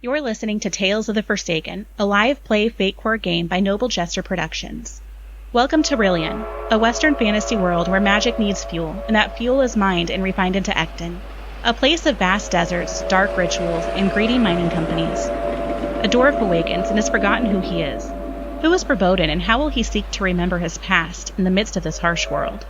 You're listening to Tales of the Forsaken, a live play Fate Core game by Noble Jester Productions. Welcome to Ryllian, a Western fantasy world where magic needs fuel, and that fuel is mined and refined into Ecton, a place of vast deserts, dark rituals, and greedy mining companies. A dwarf awakens and has forgotten who he is. Who is Verboden, and how will he seek to remember his past in the midst of this harsh world?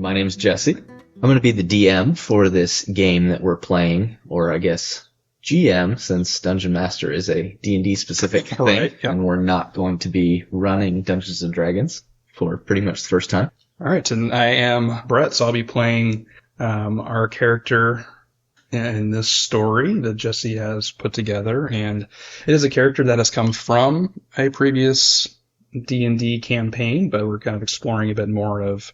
My name's Jesse. I'm going to be the DM for this game that we're playing, or I guess GM, since Dungeon Master is a D&D specific thing, right, yeah. And we're not going to be running Dungeons & Dragons for pretty much the first time. All right, and I am Brett, so I'll be playing our character in this story that Jesse has put together, and it is a character that has come from a previous D&D campaign, but we're kind of exploring a bit more of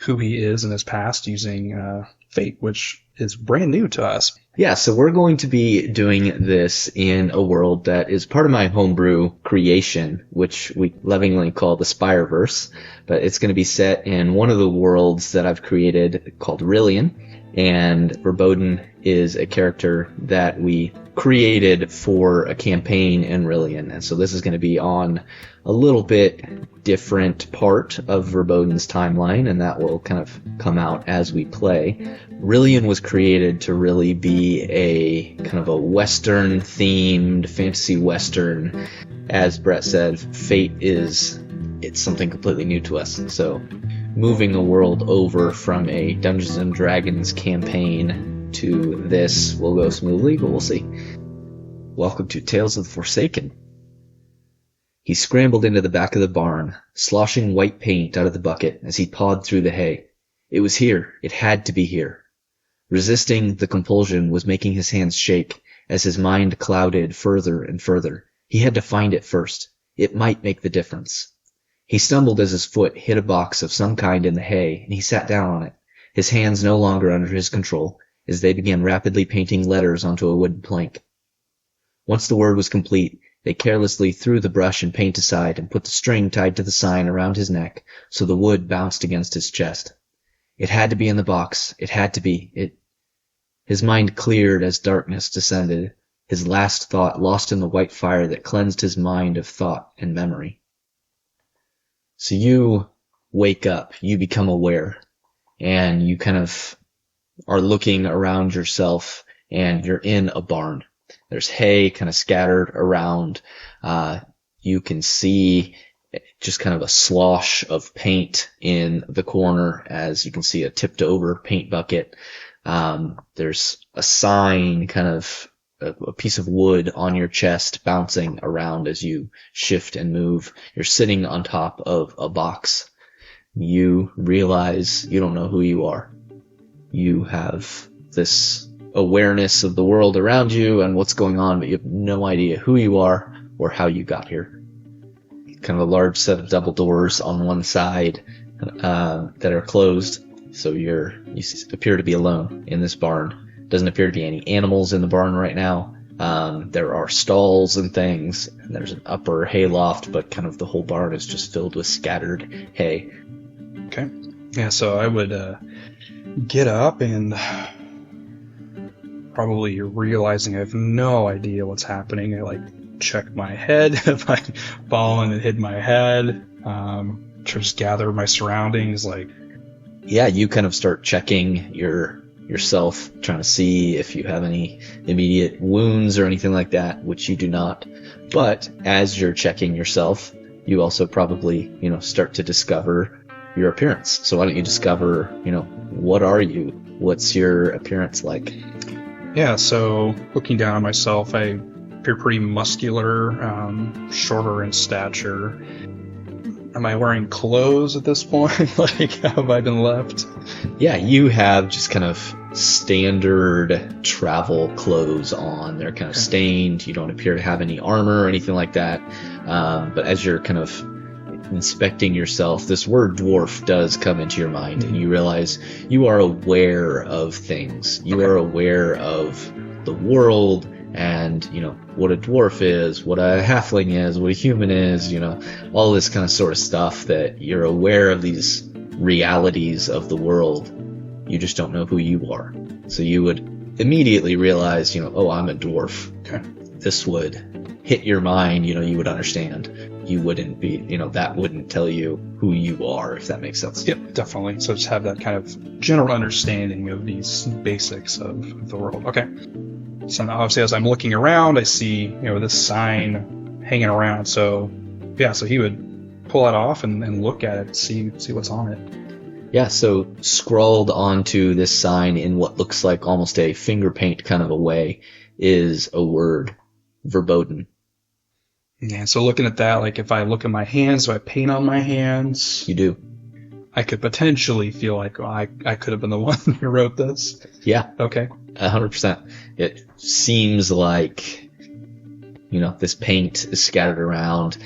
who he is in his past using Fate, which is brand new to us. Yeah, so we're going to be doing this in a world that is part of my homebrew creation, which we lovingly call the Spireverse, but it's going to be set in one of the worlds that I've created called Ryllian, and Verboden is a character that we created for a campaign in Ryllian, and so this is going to be on a little bit different part of Verboden's timeline, and that will kind of come out as we play. Ryllian was created to really be a kind of a Western-themed, fantasy Western. As Brett said, Fate it's something completely new to us, so moving a world over from a Dungeons & Dragons campaign to this will go smoothly, but we'll see. Welcome to Tales of the Forsaken. He scrambled into the back of the barn, sloshing white paint out of the bucket as he pawed through the hay. It was here. It had to be here. Resisting the compulsion was making his hands shake as his mind clouded further and further. He had to find it first. It might make the difference. He stumbled as his foot hit a box of some kind in the hay, and he sat down on it, his hands no longer under his control, as they began rapidly painting letters onto a wooden plank. Once the word was complete, they carelessly threw the brush and paint aside and put the string tied to the sign around his neck so the wood bounced against his chest. It had to be in the box. It had to be. His mind cleared as darkness descended, his last thought lost in the white fire that cleansed his mind of thought and memory. So you wake up, you become aware, and you kind of are looking around yourself, and you're in a barn. There's hay kind of scattered around. You can see just kind of a slosh of paint in the corner, as you can see a tipped over paint bucket. There's a sign, kind of a piece of wood on your chest bouncing around as you shift and move. You're sitting on top of a box. You realize you don't know who you are. You have this awareness of the world around you and what's going on, but you have no idea who you are or how you got here. Kind of a large set of double doors on one side that are closed, so you appear to be alone in this barn. Doesn't appear to be any animals in the barn right now. There are stalls and things, and there's an upper hay loft, but kind of the whole barn is just filled with scattered hay. Okay. Yeah, so I would get up and, probably realizing I have no idea what's happening, I check my head if I've fallen and hit my head, just gather my surroundings, Yeah, you kind of start checking yourself, trying to see if you have any immediate wounds or anything like that, which you do not. But as you're checking yourself, you also probably, start to discover your appearance. So why don't you discover, what are you? What's your appearance like? Yeah, so looking down on myself, I appear pretty muscular, shorter in stature. Am I wearing clothes at this point? Have I been left? Yeah, you have just kind of standard travel clothes on. They're kind of stained. You don't appear to have any armor or anything like that. But as you're kind of inspecting yourself, this word dwarf does come into your mind, and you realize you are aware of things. You are aware of the world, and, what a dwarf is, what a halfling is, what a human is, all this kind of sort of stuff, that you're aware of these realities of the world. You just don't know who you are. So you would immediately realize, oh, I'm a dwarf. Okay. This would hit your mind, you would understand. You wouldn't be, that wouldn't tell you who you are, if that makes sense. Yep, definitely. So just have that kind of general understanding of these basics of the world. Okay. So now obviously as I'm looking around, I see, this sign hanging around. So yeah, so he would pull it off and look at it, see what's on it. Yeah, so scrawled onto this sign in what looks like almost a finger paint kind of a way is a word, verboden. Yeah, so looking at that, like if I look at my hands, so I paint on my hands. You do. I could potentially feel like I could have been the one who wrote this. Yeah. Okay. 100%. It seems like, this paint is scattered around.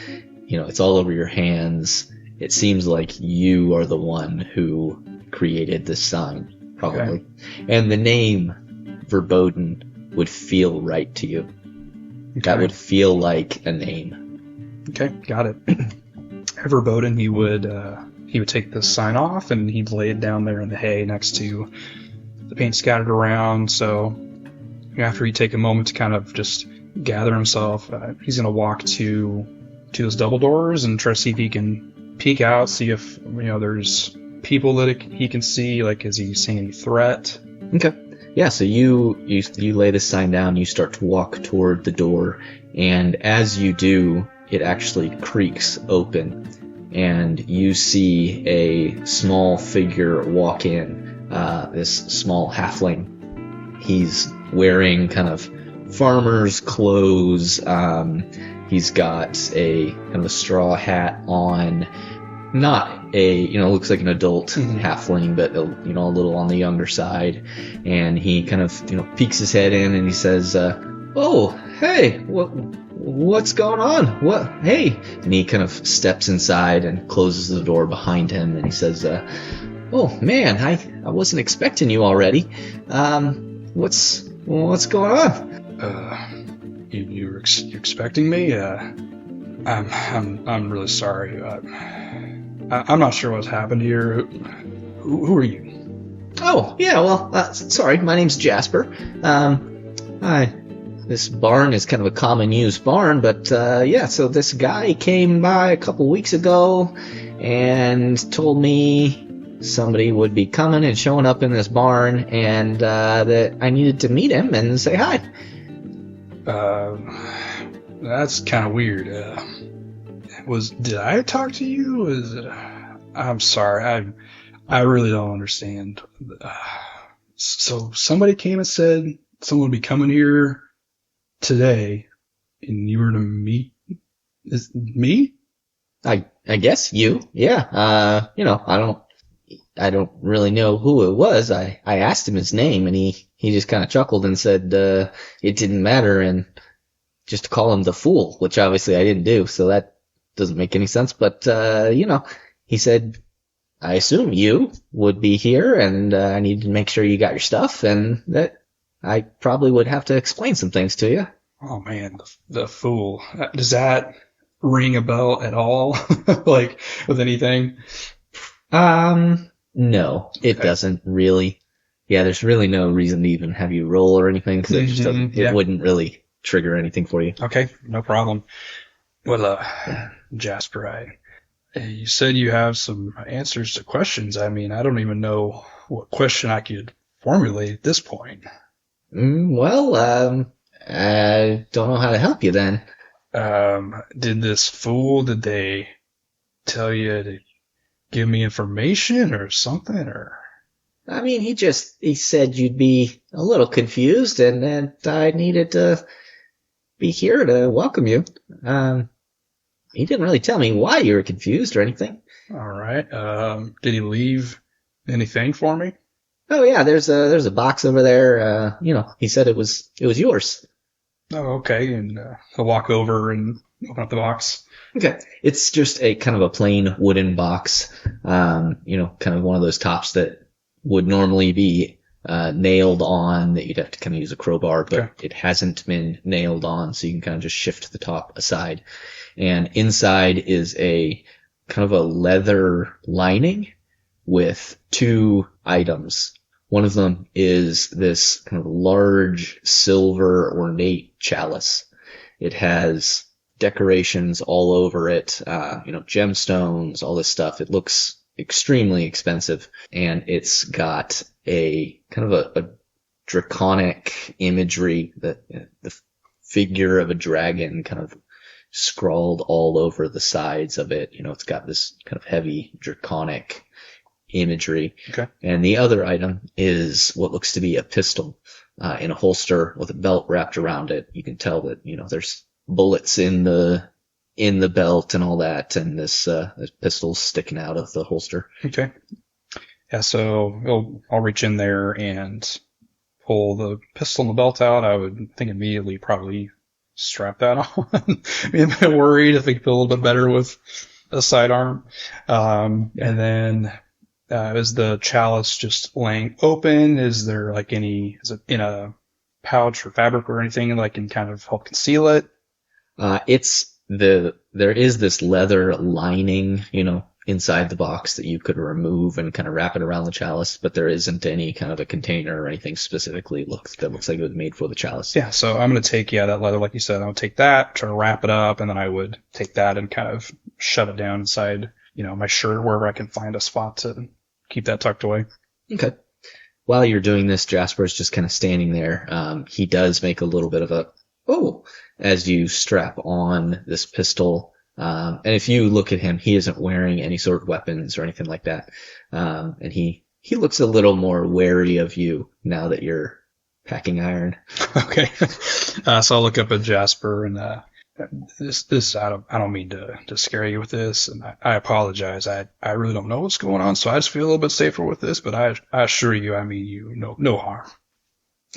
It's all over your hands. It seems like you are the one who created this sign, probably. Okay. And the name Verboden would feel right to you. Okay. That would feel like a name. Okay, got it. Verboden, he would take this sign off and he'd lay it down there in the hay next to the paint scattered around. So after he'd take a moment to kind of just gather himself, he's going to walk to those double doors and try to see if he can peek out, see if there's people that he can see. Like, is he seeing any threat? Okay. Yeah, so you lay this sign down, you start to walk toward the door, and as you do, it actually creaks open, and you see a small figure walk in, this small halfling. He's wearing kind of farmer's clothes, he's got a kind of a straw hat on, not a, looks like an adult halfling, but, a little on the younger side. And he kind of, peeks his head in and he says, oh, hey, what's going on? What? Hey. And he kind of steps inside and closes the door behind him. And he says, oh, man, I wasn't expecting you already. What's going on? You're expecting me? I'm really sorry. I'm not sure what's happened here. Who are you? Oh, yeah, well, sorry, my name's Jasper. This barn is kind of a common used barn, but, so this guy came by a couple weeks ago and told me somebody would be coming and showing up in this barn, and, that I needed to meet him and say hi. That's kind of weird. Did I talk to you? I'm sorry. I really don't understand. So somebody came and said someone would be coming here today, and you were to meet me? I guess you. Yeah. I don't really know who it was. I asked him his name, and he just kind of chuckled and said it didn't matter, and just to call him the fool, which obviously I didn't do, so that doesn't make any sense. But he said, I assume you would be here, and I need to make sure you got your stuff, and that I probably would have to explain some things to you. Oh man, the fool. Does that ring a bell at all? Like, with anything? No, it doesn't really. Yeah, there's really no reason to even have you roll or anything, because it just doesn't, it wouldn't really trigger anything for you. Okay, no problem. Well, Jasper, you said you have some answers to questions. I mean, I don't even know what question I could formulate at this point. I don't know how to help you then. Did they tell you to give me information or something, or? I mean, he said you'd be a little confused and that I needed to be here to welcome you. He didn't really tell me why you were confused or anything. All right. Did he leave anything for me? Oh yeah, there's a box over there. He said it was yours. Oh, okay. And he'll walk over and open up the box. Okay. It's just a kind of a plain wooden box, kind of one of those tops that would normally be nailed on, that you'd have to kind of use a crowbar, but Okay. it hasn't been nailed on, so you can kind of just shift the top aside. And inside is a kind of a leather lining with two items. One of them is this kind of large silver ornate chalice. It has decorations all over it, gemstones, all this stuff. It looks extremely expensive, and it's got a kind of a draconic imagery, that the figure of a dragon kind of scrawled all over the sides of it. It's got this kind of heavy draconic imagery. Okay. And the other item is what looks to be a pistol in a holster with a belt wrapped around it. You can tell that, there's bullets in the belt and all that, and this pistol's sticking out of the holster. Okay. Yeah, so I'll reach in there and pull the pistol and the belt out. I would think immediately probably strap that on. Be a bit worried if it could feel a little bit better with a sidearm. And then is the chalice just laying open? Is there is it in a pouch or fabric or anything that can kind of help conceal it? There is this leather lining, inside the box that you could remove and kind of wrap it around the chalice, but there isn't any kind of a container or anything specifically that looks like it was made for the chalice. Yeah, so I'm going to take, that leather, like you said, I'll take that, try to wrap it up, and then I would take that and kind of shove it down inside, my shirt, wherever I can find a spot to keep that tucked away. Okay. While you're doing this, Jasper's just kind of standing there. He does make a little bit of a, as you strap on this pistol. And if you look at him, he isn't wearing any sort of weapons or anything like that. And he looks a little more wary of you now that you're packing iron. Okay. So I'll look up at Jasper and, this, I don't mean to scare you with this, and I apologize. I really don't know what's going on, so I just feel a little bit safer with this, but I assure you, I mean you no harm.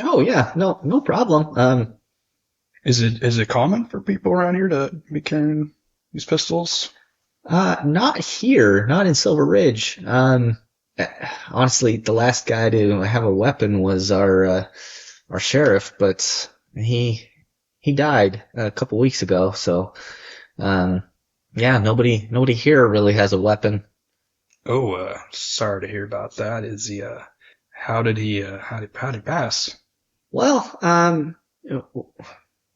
Oh yeah, no problem. Is it common for people around here to be carrying these pistols? Not here, not in Silver Ridge. Honestly, the last guy to have a weapon was our sheriff, but he died a couple weeks ago, so, nobody here really has a weapon. Oh, sorry to hear about that. Is he, how did he pass? Well,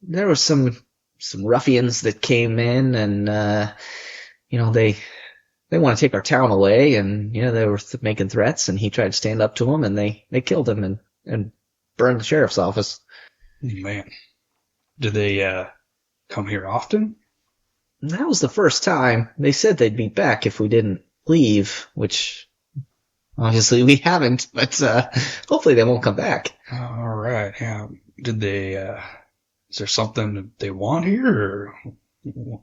there were some ruffians that came in and, they want to take our town away, and, they were making threats, and he tried to stand up to them, and they killed him and burned the sheriff's office. Man. Did they, come here often? That was the first time. They said they'd be back if we didn't leave, which obviously we haven't, but, hopefully they won't come back. All right. Yeah. Did they, is there something that they want here, or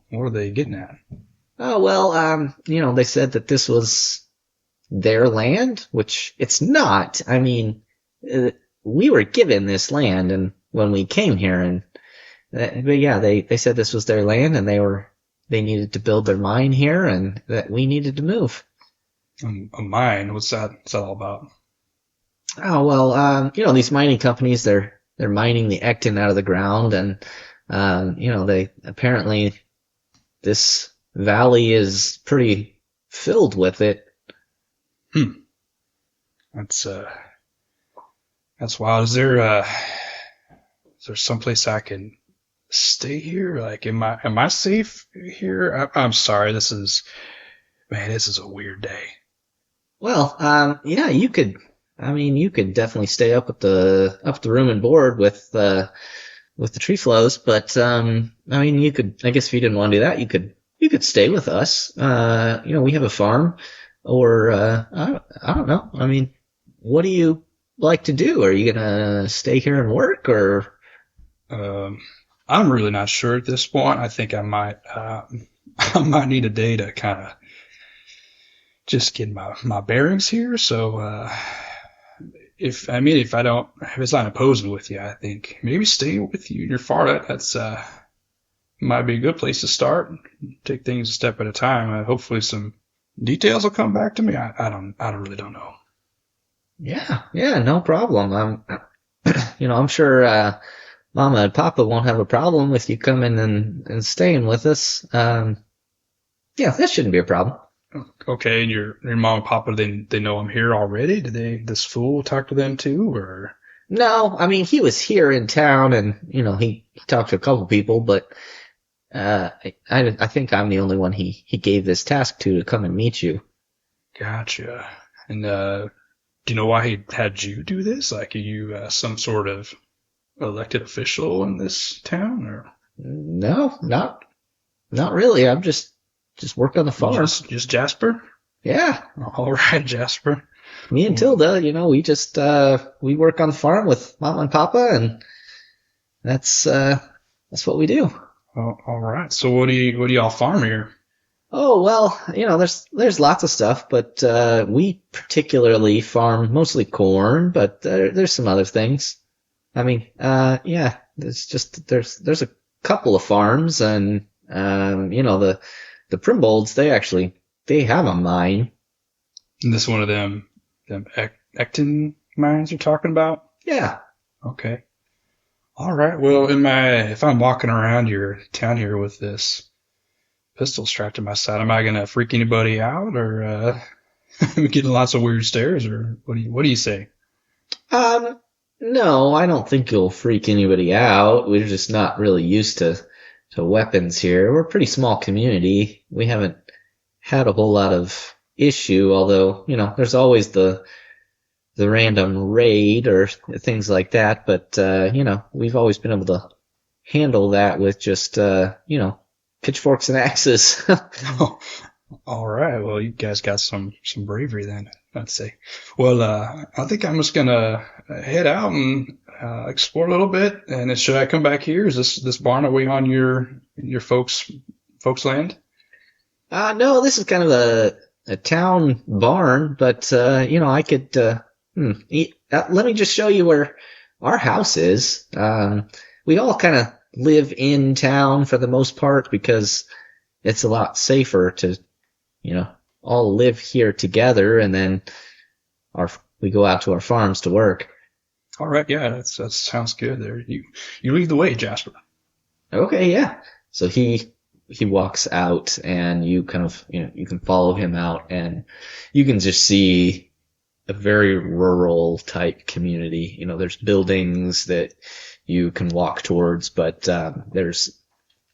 what are they getting at? Oh, well, they said that this was their land, which it's not. I mean, we were given this land and when we came here, but yeah, they said this was their land, and they needed to build their mine here, and that we needed to move. A mine? What's that all about? Oh, well, these mining companies, they're mining the ectin out of the ground, and, they apparently, this valley is pretty filled with it. That's wild. Is there someplace I can stay here? Am I safe here? I'm sorry. This is a weird day. Well, yeah, you could definitely stay up at the room and board with the tree flows, but, you could, I guess if you didn't want to do that, you could stay with us. We have a farm, or, I don't know. I mean, what do you like to do? Are you gonna stay here and work, or? I'm really not sure at this point. I think I might need a day to kind of just get my bearings here. So, if it's not opposing with you, I think maybe stay with you in your farm. That's might be a good place to start. Take things a step at a time. Hopefully, some details will come back to me. I really don't know. Yeah, no problem. I'm sure Mama and Papa won't have a problem with you coming and staying with us. Yeah, that shouldn't be a problem. Okay, and your mom and papa, they know I'm here already? Did this fool talk to them too, or? No, I mean, he was here in town and, he talked to a couple people, but, I think I'm the only one he gave this task to come and meet you. Gotcha. And, do you know why he had you do this? Like, are you, some sort of elected official in this town, or? No, not really. I'm just work on the farm. Just Jasper? Yeah. All right, Jasper. Me and Tilda, we just, we work on the farm with Mama and Papa, and that's what we do. Oh, all right. So what do y'all farm here? Oh, well, there's lots of stuff, but, we particularly farm mostly corn, but there's some other things. I mean, yeah, there's a couple of farms, and, the Primbolds, they have a mine. And this one of them Ecton mines you're talking about? Yeah. Okay. All right. Well, if I'm walking around your town here with this pistol strapped to my side, am I gonna freak anybody out, or getting lots of weird stares, or what do you say? No, I don't think you'll freak anybody out. We're just not really used to weapons here. We're a pretty small community. We haven't had a whole lot of issue, although, there's always the random raid or things like that, but, we've always been able to handle that with just, pitchforks and axes. Oh, all right. Well, you guys got some bravery then, I'd say. Well, I think I'm just gonna head out and explore a little bit. And should I come back here? Is this barn, are we on your folks' land? No, this is kind of a town barn, but, I could, let me just show you where our house is. We all kind of live in town for the most part because it's a lot safer to, all live here together, and then we go out to our farms to work. All right, yeah, that sounds good. There, you lead the way, Jasper. Okay, yeah. So he walks out, and you kind of, you can follow him out, and you can just see a very rural type community. There's buildings that you can walk towards, but there's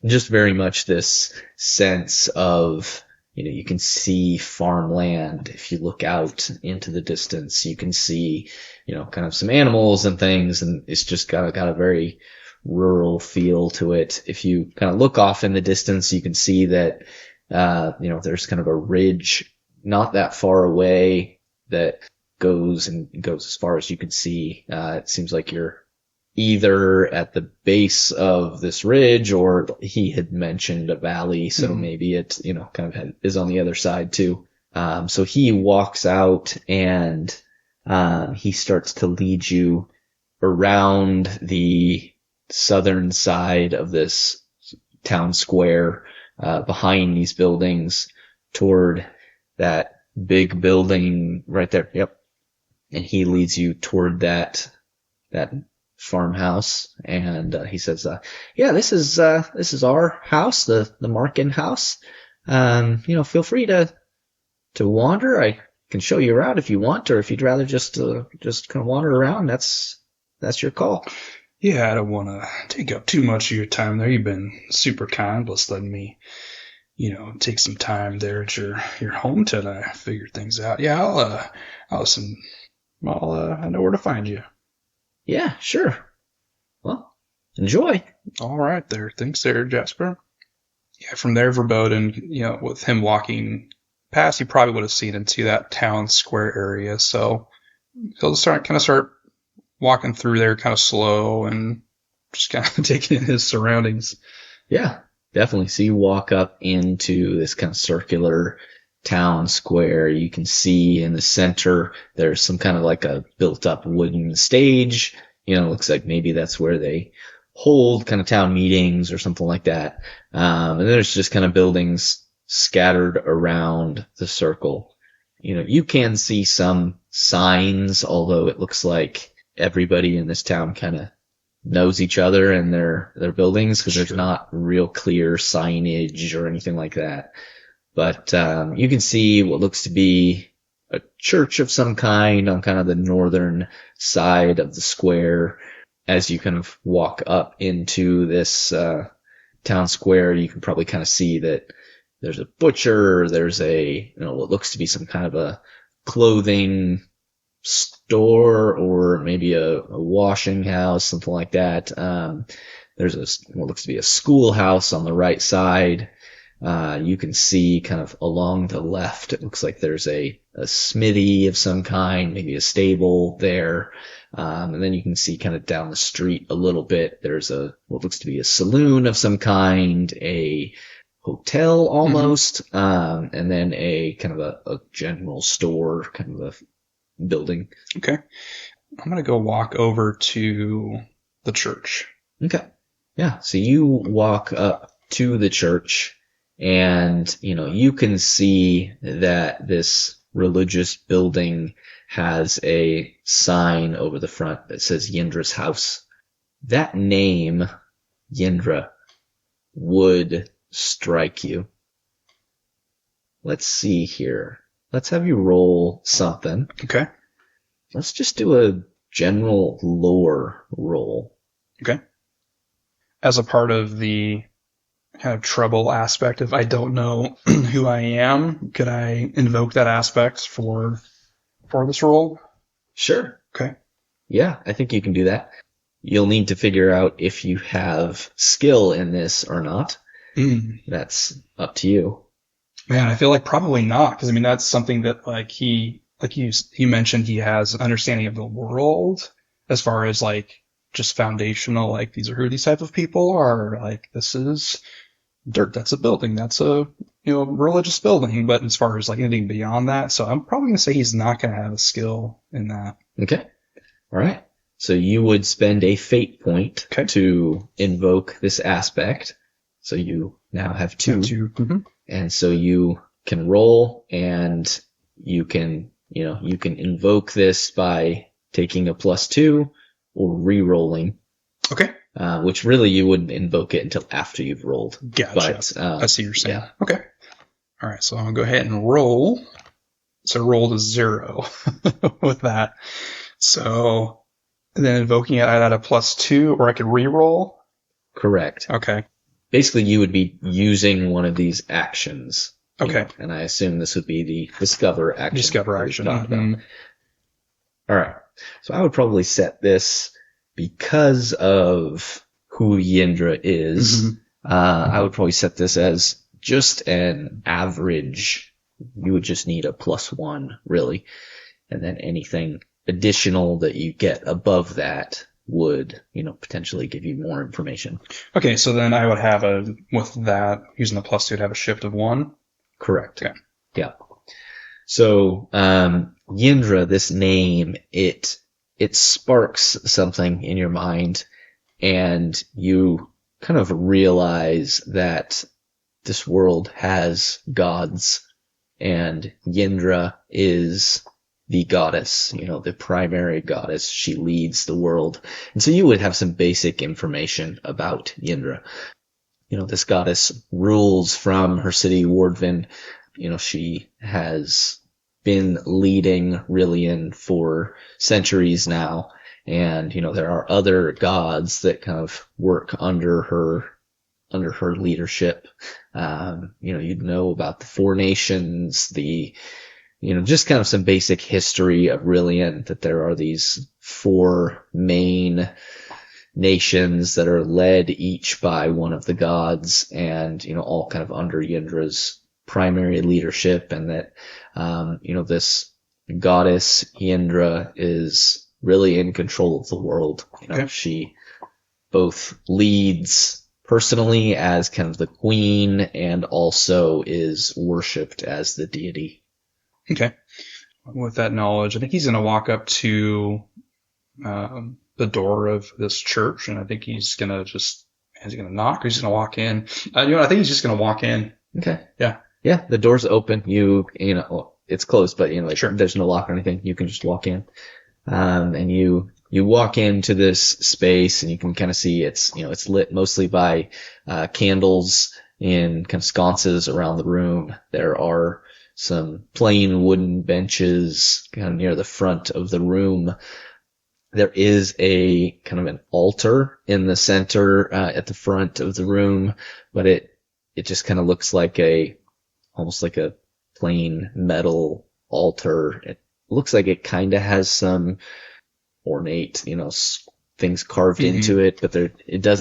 just very much this sense of, you can see farmland. If you look out into the distance, you can see, kind of some animals and things, and it's just got a very rural feel to it. If you kind of look off in the distance, you can see that, there's kind of a ridge not that far away that goes as far as you can see. It seems like you're either at the base of this ridge, or he had mentioned a valley, so maybe it, kind of is on the other side too. So he walks out, and he starts to lead you around the southern side of this town square, behind these buildings, toward that big building right there. Yep. And he leads you toward that farmhouse, and he says, yeah, this is our house, the Markin house. Feel free to wander. I can show you around if you want, or if you'd rather just kind of wander around, that's your call. Yeah, I don't want to take up too much of your time there. You've been super kind, plus letting me, take some time there at your home till I figure things out. Yeah, I know where to find you. Yeah, sure. Well, enjoy. All right there. Thanks there, Jasper. Yeah, from there, Verboden, with him walking past, he probably would have seen into that town square area. So he'll start walking through there kind of slow and just kind of taking in his surroundings. Yeah, definitely. So you walk up into this kind of circular town square. You can see in the center there's some kind of like a built-up wooden stage. Looks like maybe that's where they hold kind of town meetings or something like that. And there's just kind of buildings scattered around the circle. You can see some signs, although it looks like everybody in this town kind of knows each other and their buildings, because there's not real clear signage or anything like that. But you can see what looks to be a church of some kind on kind of the northern side of the square. As you kind of walk up into this town square, you can probably kind of see that there's a butcher, there's a, what looks to be some kind of a clothing store or maybe a washing house, something like that. There's what looks to be a schoolhouse on the right side. You can see kind of along the left, it looks like there's a smithy of some kind, maybe a stable there. And then you can see kind of down the street a little bit, there's what looks to be a saloon of some kind, a hotel almost, and then a kind of a general store kind of a building. Okay. I'm going to go walk over to the church. Okay. Yeah. So you walk up to the church and, you can see that this religious building has a sign over the front that says Yndra's house. That name, Yndra, would strike you. Let's see here. Let's have you roll something. Okay. Let's just do a general lore roll. Okay. As a part of the kind of trouble aspect of I don't know who I am, could I invoke that aspect for this roll? Sure. Okay. Yeah, I think you can do that. You'll need to figure out if you have skill in this or not. That's up to you. Man, I feel like probably not, because that's something that he mentioned he has an understanding of the world as far as just foundational, these are who these type of people are, this is dirt, that's a building, that's a religious building, but as far as anything beyond that, so I'm probably gonna say he's not gonna have a skill in that. Okay. All right. So you would spend a fate point to invoke this aspect. So you now have two. And so you can roll and you can invoke this by taking a +2 or re-rolling. Okay. Which really you wouldn't invoke it until after you've rolled. Gotcha. But, I see what you're saying. Yeah. Okay. All right. So I'm going to go ahead and roll. So roll to 0 with that. So then invoking it, I'd add a +2 or I could re-roll. Correct. Okay. Basically, you would be using one of these actions. Okay. And I assume this would be the discover action. Discover action. All right. So I would probably set this because of who Yndra is. I would probably set this as just an average. You would just need a +1, really. And then anything additional that you get above that would, potentially give you more information. Okay, so then I would have with that, using the +2, I'd have a shift of 1. Correct. Okay. Yeah. So, Yndra, this name, it sparks something in your mind, and you kind of realize that this world has gods, and Yndra is the goddess, the primary goddess. She leads the world. And so you would have some basic information about Yndra. This goddess rules from her city, Wardvin. She has been leading Ryllian for centuries now. And, there are other gods that kind of work under her leadership. You'd know about the Four Nations, just kind of some basic history of Ryllian, that there are these 4 main nations that are led each by one of the gods, and, all kind of under Yndra's primary leadership, and that, this goddess Yndra is really in control of the world. She both leads personally as kind of the queen and also is worshipped as the deity. Okay. With that knowledge, I think he's going to walk up to the door of this church, and I think he's going to knock, or he's going to walk in. I think he's just going to walk in. Okay. Yeah. Yeah, the door's open. You know, well, it's closed, but Sure. There's no lock or anything. You can just walk in. And you walk into this space and you can kind of see it's lit mostly by candles in kind of sconces around the room. There are some plain wooden benches kind of near the front of the room. There is a kind of an altar in the center at the front of the room, but it just kind of looks like almost like a plain metal altar. It looks like it kind of has some ornate, things carved into it, but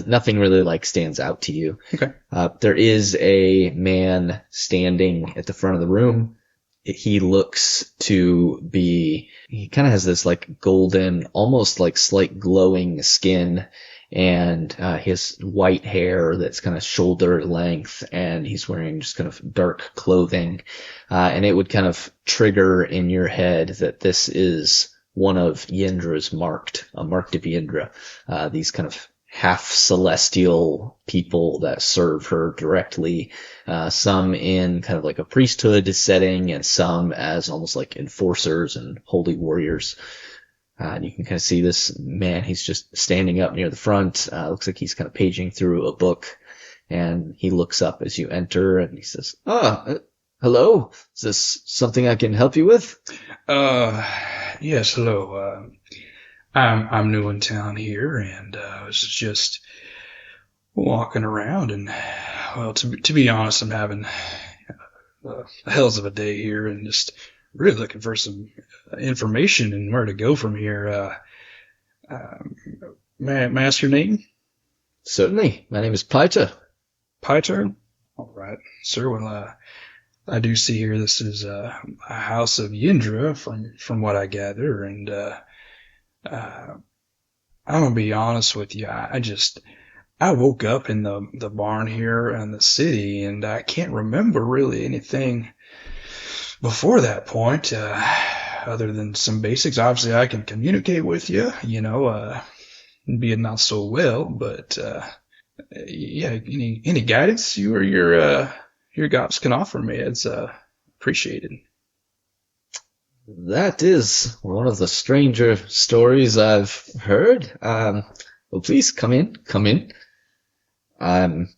nothing really like stands out to you. Okay. There is a man standing at the front of the room. He looks to be, he kind of has this like golden, almost like slight glowing skin, and he has white hair that's kind of shoulder length, and he's wearing just kind of dark clothing. And it would kind of trigger in your head that this is one of Yendra's marked of Yendra. These kind of half celestial people that serve her directly, some in kind of like a priesthood setting and some as almost like enforcers and holy warriors. And you can kind of see this man, he's just standing up near the front. Looks like he's kind of paging through a book, and he looks up as you enter and he says, hello, is this something I can help you with? Yes, hello. I'm new in town here, and I was just walking around, and well, to be honest, I'm having a hells of a day here, and just really looking for some information and where to go from here. May I ask your name? Certainly. My name is Piter. Piter? All right, sir. Well, I do see here this is a house of Yendra, from what I gather, and I'm gonna be honest with you. I woke up in the barn here in the city, and I can't remember really anything before that point, other than some basics. Obviously, I can communicate with you, being not so well, but yeah, any guidance you or your gods can offer me, it's appreciated. That is one of the stranger stories I've heard. Well, please come in. I'm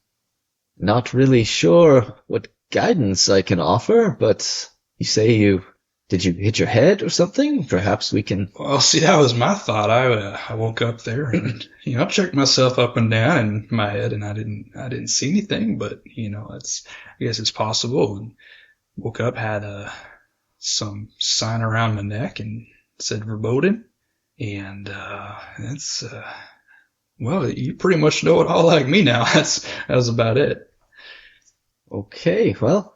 not really sure what guidance I can offer, but you say did you hit your head or something? Perhaps we can. Well, see, that was my thought. I woke up there and I checked myself up and down in my head, and I didn't see anything, but I guess it's possible. And woke up, had some sign around my neck and said Verboden, and that's well, you pretty much know it all like me now. That's about it. Okay, well,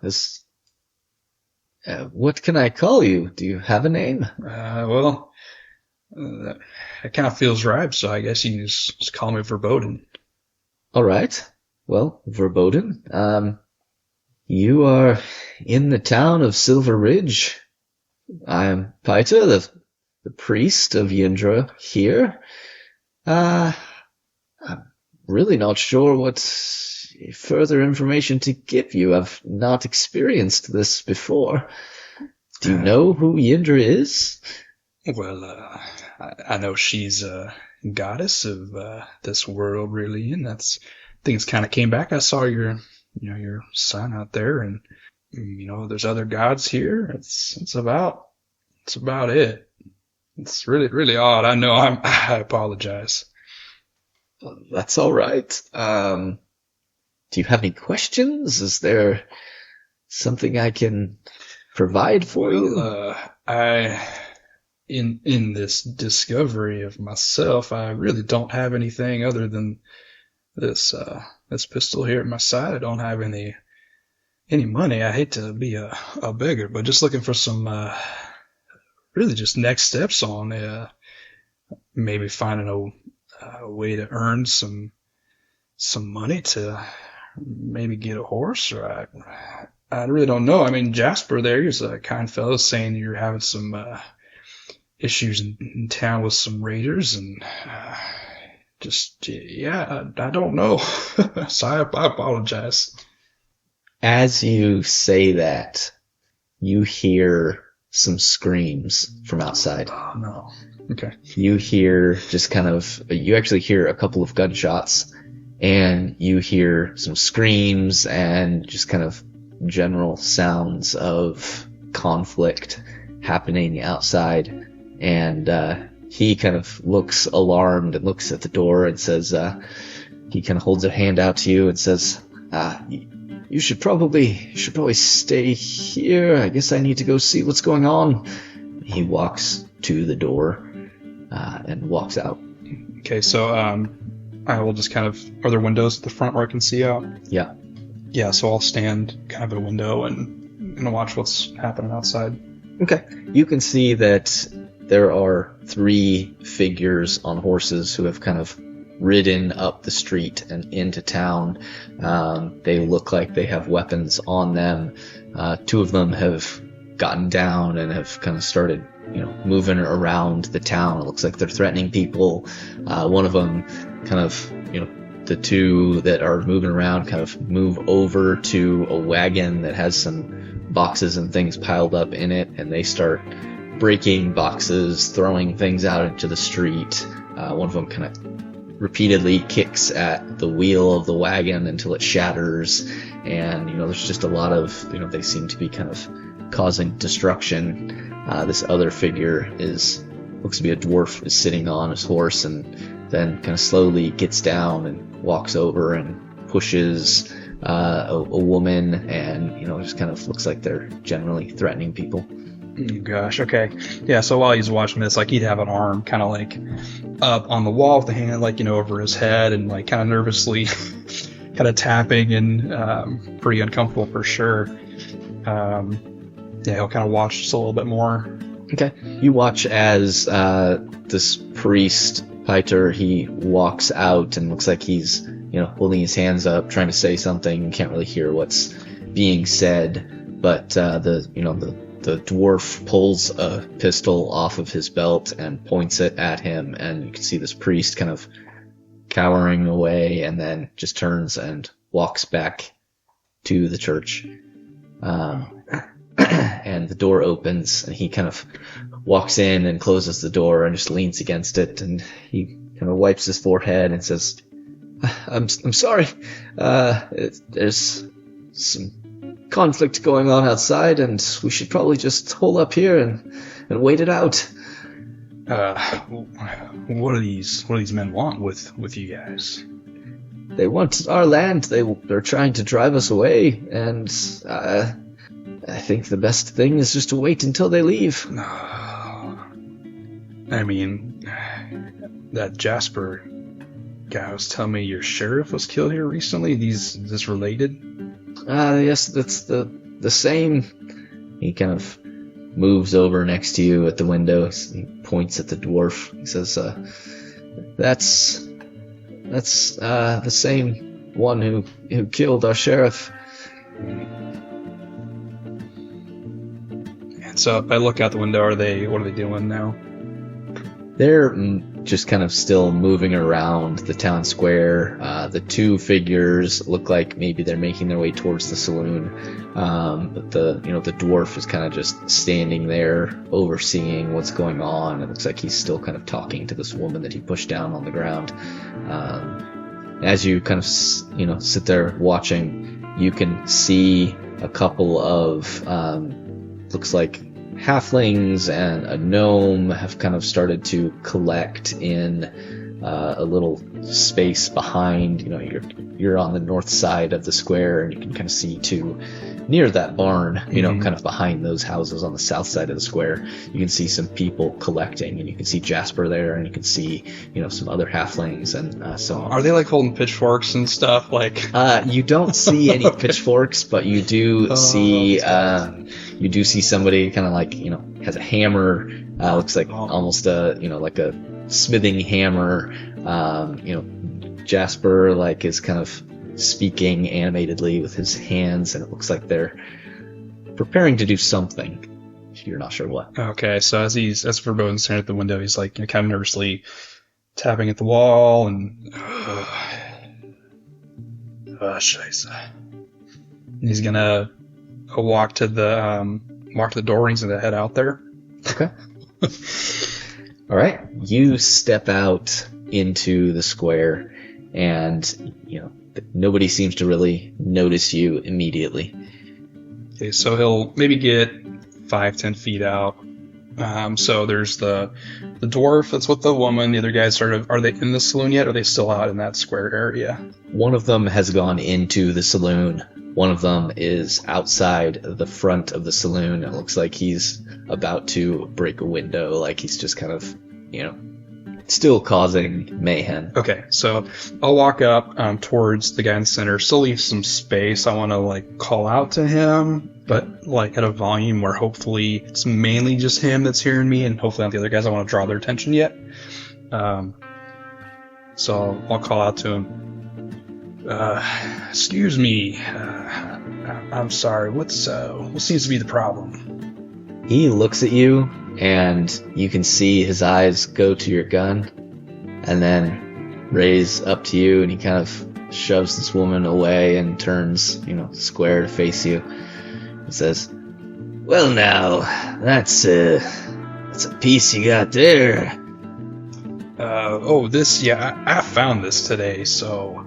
what can I call you? Do you have a name? Well, that kind of feels right, so I guess you can just call me Verboden. All right. Well, Verboden, you are in the town of Silver Ridge. I'm Piter, the priest of Yendra here. I'm really not sure what further information to give you. I've not experienced this before. Do you know who Yendra is? Well, I know she's a goddess of this world, Ryllian. That's things kind of came back. I saw your sign out there, and there's other gods here. It's about it. It's really, really odd. I know. I apologize. That's all right. Do you have any questions? Is there something I can provide for you? In this discovery of myself, I really don't have anything other than this pistol here at my side. I don't have any money. I hate to be a beggar, but just looking for some really just next steps on maybe finding a way to earn some some money to maybe get a horse, or I really don't know. I mean, Jasper there, he's a kind fellow, saying you're having some issues in town with some raiders, and I don't know. So I apologize. As you say that, you hear some screams from outside. Oh, no. Okay. You hear you actually hear a couple of gunshots, and you hear some screams and just kind of general sounds of conflict happening outside. And he kind of looks alarmed and looks at the door and says, he kind of holds a hand out to you and says, you should probably stay here. I guess I need to go see what's going on. He walks to the door and walks out. Okay, so I will just kind of... Are there windows at the front where I can see out? Yeah. Yeah, so I'll stand kind of at a window and watch what's happening outside. Okay. You can see that there are 3 figures on horses who have kind of ridden up the street and into town. They look like they have weapons on them. 2 of them have gotten down and have kind of started, moving around the town. It looks like they're threatening people. One of them kind of, the 2 that are moving around kind of move over to a wagon that has some boxes and things piled up in it, and they start breaking boxes, throwing things out into the street. One of them kind of repeatedly kicks at the wheel of the wagon until it shatters, and there's just a lot of, they seem to be kind of causing destruction. This other figure looks to be a dwarf, is sitting on his horse, and then kind of slowly gets down and walks over and pushes a woman, and just kind of looks like they're generally threatening people. Gosh, okay. Yeah, so while he's watching this, like, he'd have an arm kind of like up on the wall with the hand, like, over his head, and like kind of nervously kind of tapping, and pretty uncomfortable for sure. Yeah, he'll kind of watch just a little bit more. Okay. You watch as this priest, Piter, he walks out and looks like he's, holding his hands up, trying to say something. You can't really hear what's being said, but the dwarf pulls a pistol off of his belt and points it at him, and you can see this priest kind of cowering away, and then just turns and walks back to the church. And the door opens, and he kind of walks in and closes the door and just leans against it, and he kind of wipes his forehead and says, I'm sorry. There's some conflict going on outside, and we should probably just hole up here and wait it out. What do these men want with you guys? They want our land. They're trying to drive us away, and I think the best thing is just to wait until they leave. I mean, that Jasper guy was telling me your sheriff was killed here recently. Is this related? Yes, that's the same. He kind of moves over next to you at the window. He points at the dwarf. He says, that's the same one who killed our sheriff. And so if I look out the window, what are they doing now? They're just kind of still moving around the town square. The 2 figures look like maybe they're making their way towards the saloon. But the dwarf is kind of just standing there overseeing what's going on. It looks like he's still kind of talking to this woman that he pushed down on the ground. As you kind of sit there watching, you can see a couple of looks like halflings and a gnome have kind of started to collect in a little space behind. You're on the north side of the square, and you can kind of see near that barn, kind of behind those houses on the south side of the square, you can see some people collecting, and you can see Jasper there, and you can see, some other halflings and so on. Are they like holding pitchforks and stuff? Like, you don't see any pitchforks, but you do see somebody kind of like, has a hammer, looks like almost like a smithing hammer, Jasper like is kind of speaking animatedly with his hands, and it looks like they're preparing to do something. You're not sure what. Okay, so as Verboden's staring at the window, he's like, kind of nervously tapping at the wall, and scheiße. And he's gonna walk to the door, and he's gonna head out there. Okay. All right. You step out into the square, and nobody seems to really notice you immediately. Okay, so he'll maybe get 5-10 feet out. So there's the dwarf that's with the woman. The other guys are they in the saloon yet, or are they still out in that square area? One of them has gone into the saloon. One of them is outside the front of the saloon. It looks like he's about to break a window, like he's just kind of, still causing mayhem. Okay, so I'll walk up towards the guy in the center, still leave some space. I want to call out to him, but at a volume where hopefully it's mainly just him that's hearing me, and hopefully not the other guys. I want to draw their attention yet. So I'll call out to him. Excuse me. I'm sorry. What seems to be the problem? He looks at you, and you can see his eyes go to your gun, and then raise up to you, and he kind of shoves this woman away and turns, square to face you. He says, "Well, now, that's a piece you got there." I found this today, so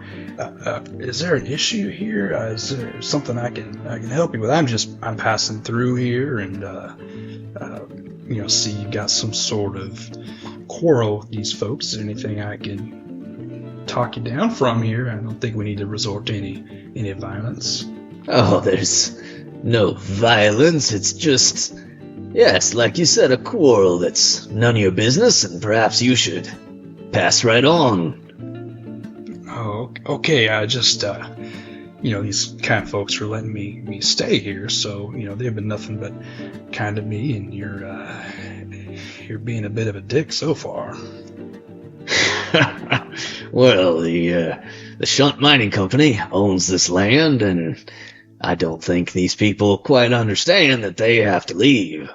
is there an issue here? Is there something I can help you with? I'm passing through here, and see you got some sort of quarrel with these folks. Is there anything I can talk you down from here? I don't think we need to resort to any violence. Oh, there's no violence. It's just, yes, like you said, a quarrel that's none of your business, and perhaps you should pass right on. Oh, okay. I just, these kind of folks are letting me stay here, so, they've been nothing but kind to me, and you're being a bit of a dick so far. Well, the Shunt Mining Company owns this land, and I don't think these people quite understand that they have to leave.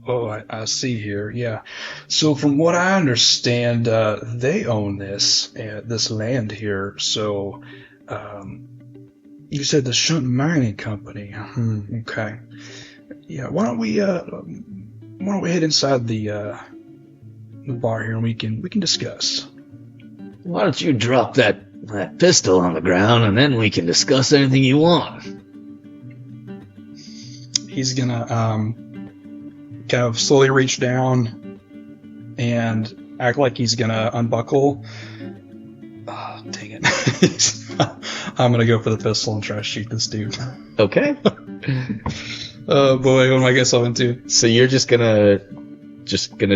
Oh, I see here. Yeah. So from what I understand, they own this land here. So, you said the Shunt Mining Company. Okay. Yeah. Why don't we head inside the bar here, and we can discuss. Why don't you drop that pistol on the ground, and then we can discuss anything you want. He's gonna kind of slowly reach down and act like he's gonna unbuckle. Oh, dang it. I'm gonna go for the pistol and try to shoot this dude. Okay. Oh boy, what am I getting myself into? So you're just gonna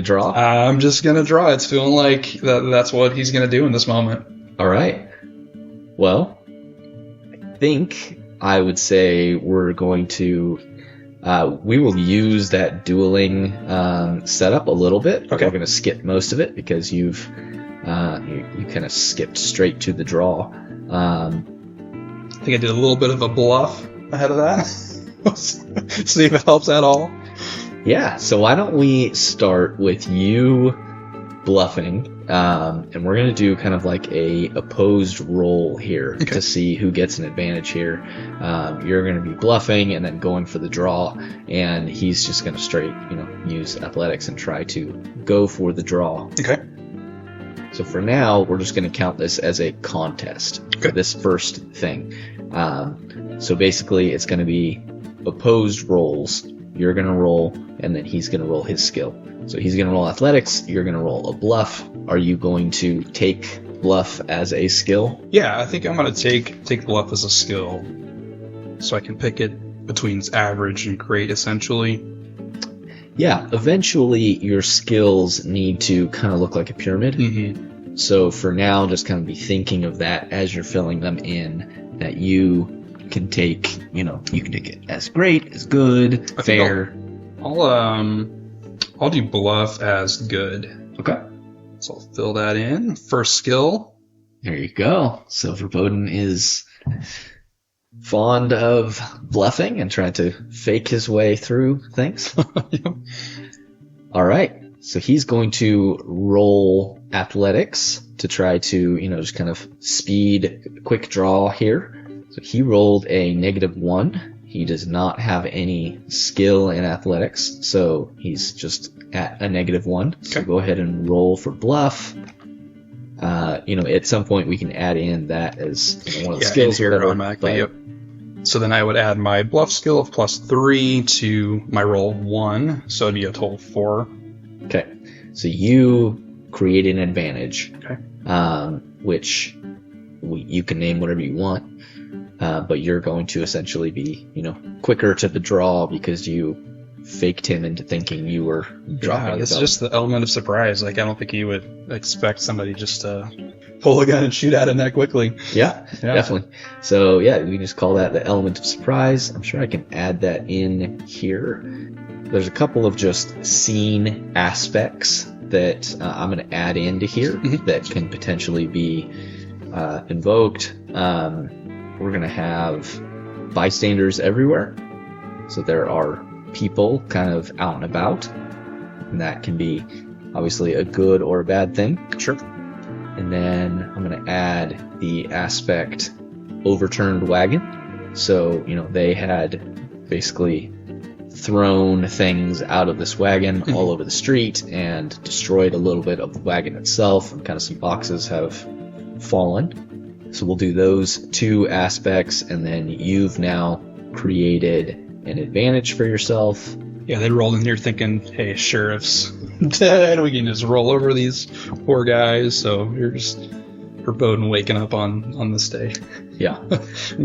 draw? I'm just gonna draw. It's feeling like that's what he's gonna do in this moment. Alright. Well, I think I would say we're going to we will use that dueling setup a little bit. Okay. We're going to skip most of it because you kind of skipped straight to the draw. I think I did a little bit of a bluff ahead of that. See if it helps at all. Yeah, so why don't we start with you bluffing, and we're going to do kind of like a opposed roll here to see who gets an advantage here. You're going to be bluffing and then going for the draw, and he's just going to straight, use athletics and try to go for the draw. Okay. So for now, we're just going to count this as a contest for this first thing. So basically, it's going to be opposed rolls. You're going to roll, and then he's going to roll his skill. So he's going to roll athletics, you're going to roll a bluff. Are you going to take bluff as a skill? Yeah, I think I'm going to take bluff as a skill. So I can pick it between average and great, essentially. Yeah, eventually your skills need to kind of look like a pyramid. Mm-hmm. So for now, just kind of be thinking of that as you're filling them in, that you can take, you can take it as great, as good, fair. I'll do bluff as good. Okay. So I'll fill that in. First skill There you go. So Verboden is fond of bluffing and trying to fake his way through things. Yep. All right. So he's going to roll athletics to try to, just kind of speed, quick draw here. So he rolled a -1. He does not have any skill in athletics, so he's just at a -1. So Okay. go ahead and roll for bluff. At some point we can add in that as one of the skills here whatever, automatically. but- Yep. So then I would add my bluff skill of +3 to my roll 1, so it'd be a total of 4. Okay, so you create an advantage, Okay. which you can name whatever you want, but you're going to essentially be, quicker to the draw because you faked him into thinking you were dropping. Yeah, this is yourself. just the element of surprise. Like, I don't think you would expect somebody just to pull a gun and shoot at him that quickly. Yeah, Yeah. definitely. So yeah, we can just call that the element of surprise. I'm sure I can add that in here. There's a couple of just scene aspects that I'm going to add into here that can potentially be invoked. We're going to have bystanders everywhere. So there are people kind of out and about. And that can be obviously a good or a bad thing. Sure. And then I'm going to add the aspect overturned wagon. So, they had basically thrown things out of this wagon all over the street and destroyed a little bit of the wagon itself, and kind of some boxes have fallen. So we'll do those two aspects, and then you've now created an advantage for yourself. Yeah, they rolled in here thinking, hey, sheriff's dead. We can just roll over these poor guys. So you're just Verboden waking up on this day. Yeah.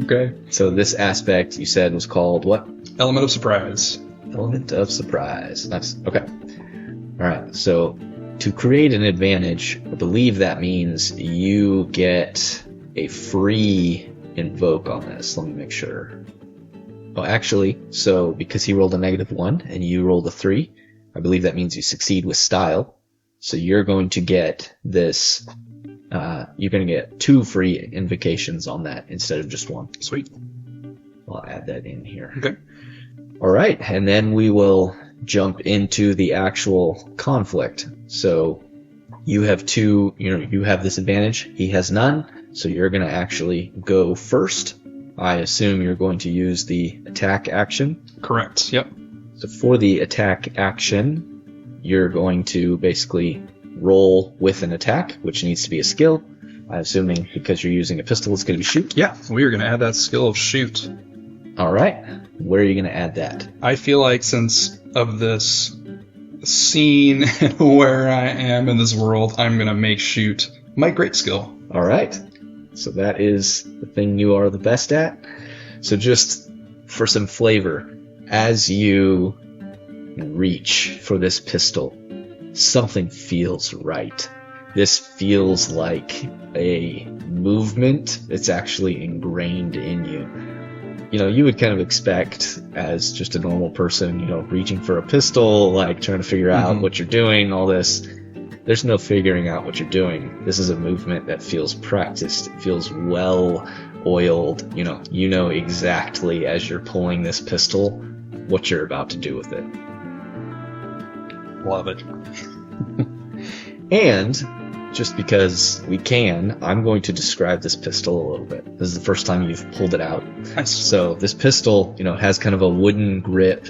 Okay. So this aspect you said was called what? Element of surprise. Element of surprise. Nice. Okay. All right. So to create an advantage, I believe that means you get a free invoke on this. Let me make sure. Oh, actually, so because he rolled a -1 and you rolled a 3, I believe that means you succeed with style. So you're going to get this. You're going to get 2 free invocations on that instead of just 1. Sweet. I'll add that in here. Okay. All right, and then we will jump into the actual conflict. So you have you have this advantage. He has none, so you're going to actually go first. I assume you're going to use the attack action. Correct. Yep. So for the attack action, you're going to basically roll with an attack, which needs to be a skill. I'm assuming because you're using a pistol, it's going to be shoot. Yeah, we are going to add that skill of shoot. All right. Where are you going to add that? I feel like since of this scene where I am in this world, I'm going to make shoot my great skill. All right. So that is the thing you are the best at. So just for some flavor, as you reach for this pistol, something feels right. This feels like a movement. It's actually ingrained in you. You would kind of expect as just a normal person, reaching for a pistol, like trying to figure out what you're doing, all this. There's no figuring out what you're doing. This is a movement that feels practiced. It feels well oiled. You know exactly as you're pulling this pistol what you're about to do with it. Love it. And just because we can, I'm going to describe this pistol a little bit. This is the first time you've pulled it out. Nice. So this pistol, has kind of a wooden grip.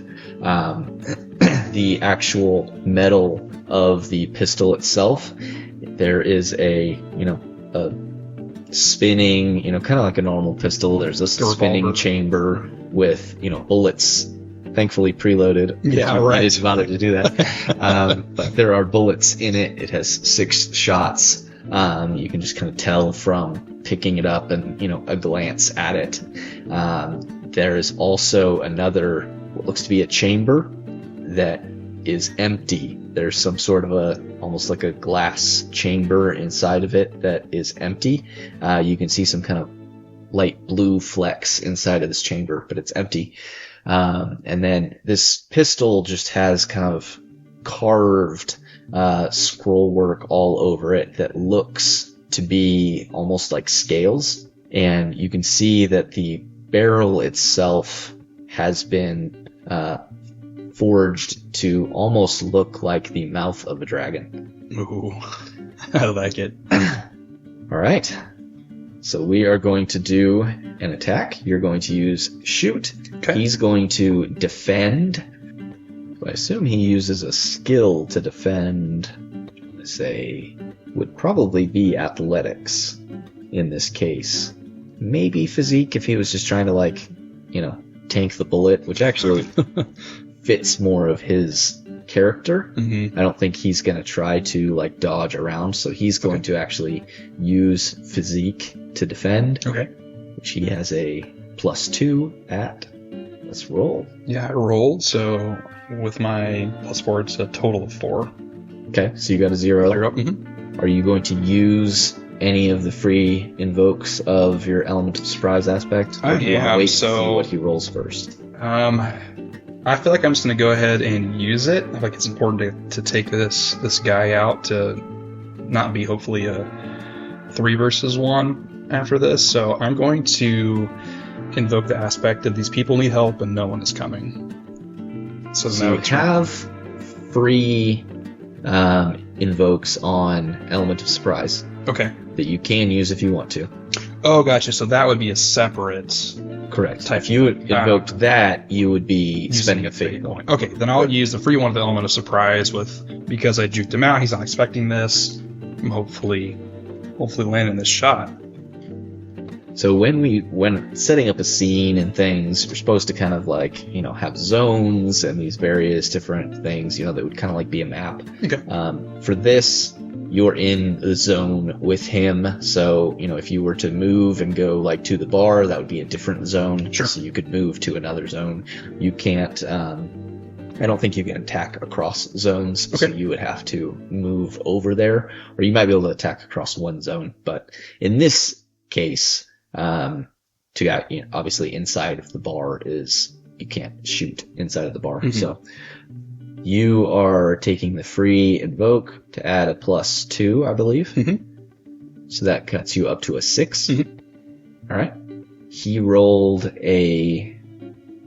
The actual metal of the pistol itself, there is a spinning, kind of like a normal pistol. There's a spinning chamber with, bullets, thankfully preloaded. Yeah, right. I didn't bother to do that. But there are bullets in it. It has 6 shots. You can just kind of tell from picking it up and, a glance at it. There is also another, what looks to be a chamber that is empty. There's some sort of almost like a glass chamber inside of it that is empty. You can see some kind of light blue flecks inside of this chamber, but it's empty. And then this pistol just has kind of carved scroll work all over it that looks to be almost like scales, and you can see that the barrel itself has been forged to almost look like the mouth of a dragon. Ooh, I like it. All right. So we are going to do an attack. You're going to use shoot. Okay. He's going to defend. So I assume he uses a skill to defend. Let's say would probably be athletics in this case. Maybe physique if he was just trying to tank the bullet, which actually fits more of his character. Mm-hmm. I don't think he's going to try to dodge around, so he's going to actually use physique to defend. Okay. Which he has a +2 at. Let's roll. Yeah, I rolled, so with my +4, it's a total of 4. Okay, so you got a 0. You're up. Mm-hmm. Are you going to use any of the free invokes of your element of surprise aspect? Or do you want to wait to see what he rolls first? I feel like I'm just going to go ahead and use it. I feel like it's important to take this guy out to not be hopefully a 3 versus 1 after this. So I'm going to invoke the aspect of these people need help and no one is coming. So you have free invokes on element of surprise. Okay. That you can use if you want to. Oh, gotcha. So that would be a separate... Correct. If you invoked that, you would be spending a fate point. Okay, then I'll use the free one of the element of surprise because I juked him out. He's not expecting this. I'm hopefully landing this shot. So when setting up a scene and things, we're supposed to kind of have zones and these various different things, that would kind of be a map. Okay. For this, you're in the zone with him, so if you were to move and go to the bar, that would be a different zone. Sure. So you could move to another zone. You can't. I don't think you can attack across zones. Okay. So you would have to move over there, or you might be able to attack across one zone. But in this case, to get obviously inside of the bar is you can't shoot inside of the bar. Mm-hmm. So. You are taking the free invoke to add a +2, I believe. Mm-hmm. So that cuts you up to a 6. Mm-hmm. All right. He rolled a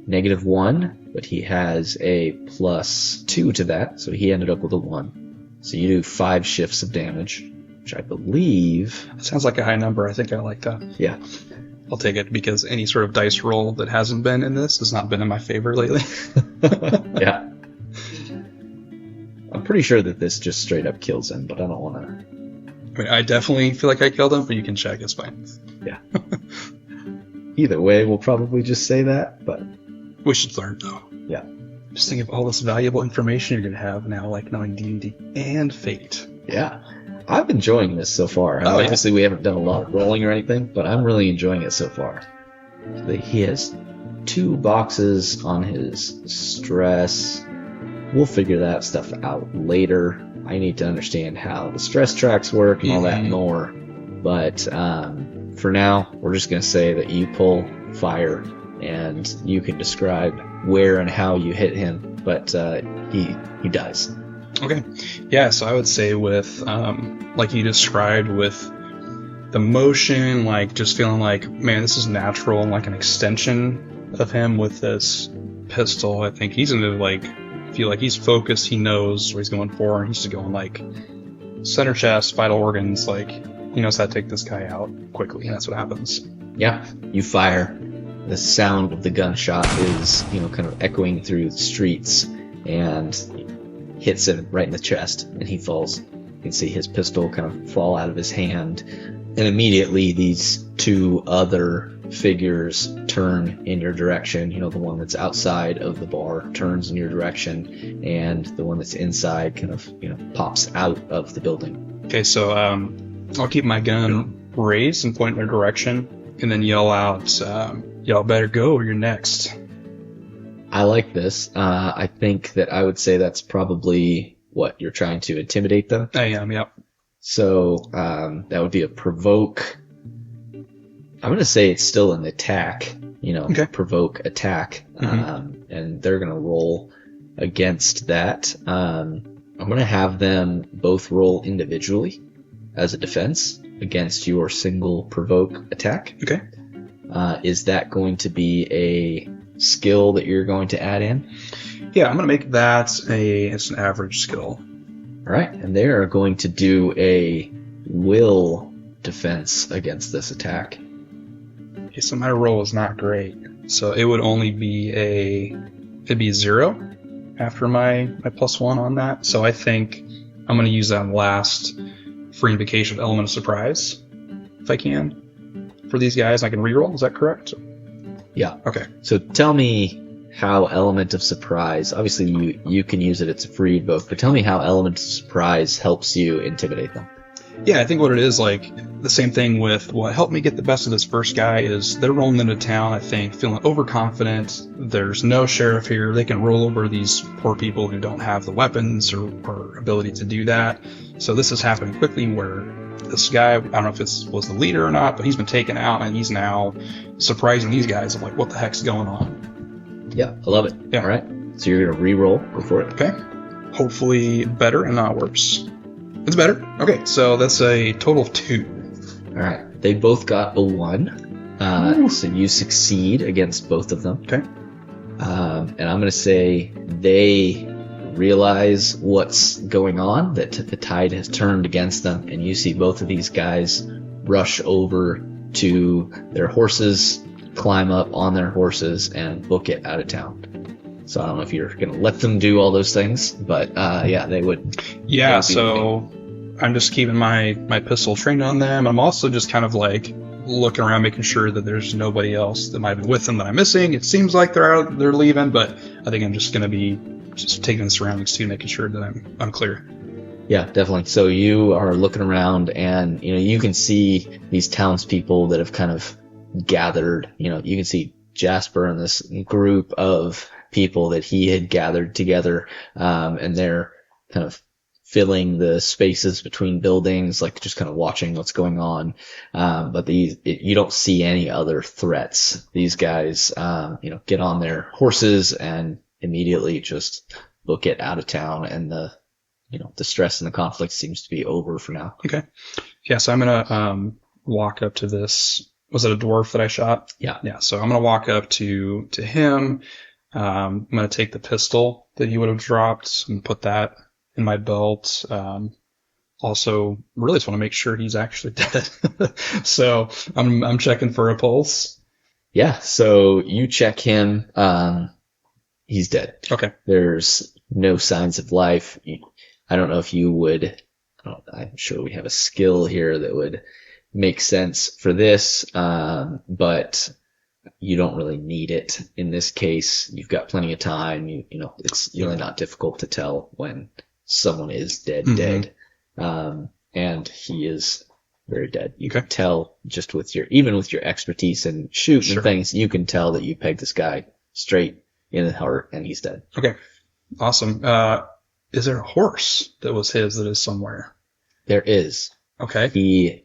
-1, but he has a +2 to that, so he ended up with a 1. So you do 5 shifts of damage, which I believe... Sounds like a high number. I think I like that. Yeah. I'll take it because any sort of dice roll that hasn't been in this has not been in my favor lately. Yeah. I'm pretty sure that this just straight up kills him, but I don't want to... I mean, I definitely feel like I killed him, but you can check. It's fine. Yeah. Either way, we'll probably just say that, but... We should learn, though. Yeah. Just think of all this valuable information you're going to have now, knowing D&D and Fate. Yeah. I'm enjoying this so far. Oh, yeah. Obviously, we haven't done a lot of rolling or anything, but I'm really enjoying it so far. He has 2 boxes on his stress... We'll figure that stuff out later. I need to understand how the stress tracks work and all that more. But for now, we're just going to say that you pull fire, and you can describe where and how you hit him. But he dies. Okay. Yeah, so I would say with, like you described, with the motion, just feeling man, this is natural, and an extension of him with this pistol. I think he's going to, feel like he's focused, he knows where he's going for, and he's just going center chest, vital organs, he knows how to take this guy out quickly, and that's what happens. Yeah, you fire. The sound of the gunshot is, kind of echoing through the streets, and hits him right in the chest, and he falls. You can see his pistol kind of fall out of his hand, and immediately these 2 other figures turn in your direction. The one that's outside of the bar turns in your direction, and the one that's inside kind of, pops out of the building. Okay, so I'll keep my gun raised and point in their direction, and then yell out, y'all better go or you're next. I like this. I think that I would say that's probably what you're trying to intimidate them. I am, yep. So that would be a provoke. I'm going to say it's still an attack, okay. Provoke attack, and they're going to roll against that. I'm going to have them both roll individually. as a defense against your single provoke attack. Okay. Is that going to be a skill that you're going to add in? Yeah, I'm going to make that it's an average skill. All right, and they are going to do a will defense against this attack. Okay, so my roll is not great. So it would only be it'd be 0 after my +1 on that. So I think I'm going to use that last for invocation of element of surprise, if I can, for these guys. I can reroll. Is that correct? Yeah. Okay. So tell me how element of surprise, obviously you can use it, it's a free invoke, but tell me how element of surprise helps you intimidate them. Yeah, I think what it is, like, the same thing with what helped me get the best of this first guy is they're rolling into town, I think, feeling overconfident. There's no sheriff here. They can roll over these poor people who don't have the weapons or ability to do that. So this is happening quickly where this guy, I don't know if it was the leader or not, but he's been taken out and he's now surprising these guys of like, what the heck's going on? Yeah, I love it. Yeah. All right. So you're going to re-roll. Go for it. Okay. Hopefully better and not worse. It's better. Okay, so that's a total of 2. All right. They both got a 1. So you succeed against both of them. Okay. And I'm going to say they realize what's going on, that the tide has turned against them, and you see both of these guys rush over to their horses, climb up on their horses, and book it out of town. So I don't know if you're going to let them do all those things, but yeah, they would. Yeah, so I'm just keeping my pistol trained on them. I'm also just kind of like looking around, making sure that there's nobody else that might have been with them that I'm missing. It seems like they're leaving, but I think I'm just going to be just taking the surroundings too, making sure that I'm clear. Yeah, definitely. So you are looking around, and you can see these townspeople that have kind of gathered. You can see Jasper and this group of people that he had gathered together, and they're kind of filling the spaces between buildings, like just kind of watching what's going on. But you don't see any other threats. These guys, get on their horses and immediately just book it out of town, and the stress and the conflict seems to be over for now. Okay. Yeah, so I'm gonna walk up to this. Was it a dwarf that I shot? Yeah. Yeah. So I'm gonna walk up to him. I'm gonna take the pistol that he would have dropped and put that in my belt. Also, really just want to make sure he's actually dead. So I'm checking for a pulse. Yeah. So you check him. He's dead. Okay. There's no signs of life. I don't know if you would. I'm sure we have a skill here that would make sense for this, but you don't really need it in this case. You've got plenty of time. It's really not difficult to tell when someone is dead, and he is very dead. You can tell just with even with your expertise and shooting and things, you can tell that you pegged this guy straight in the heart, and he's dead. Okay, awesome. Is there a horse that was his that is somewhere? There is. Okay.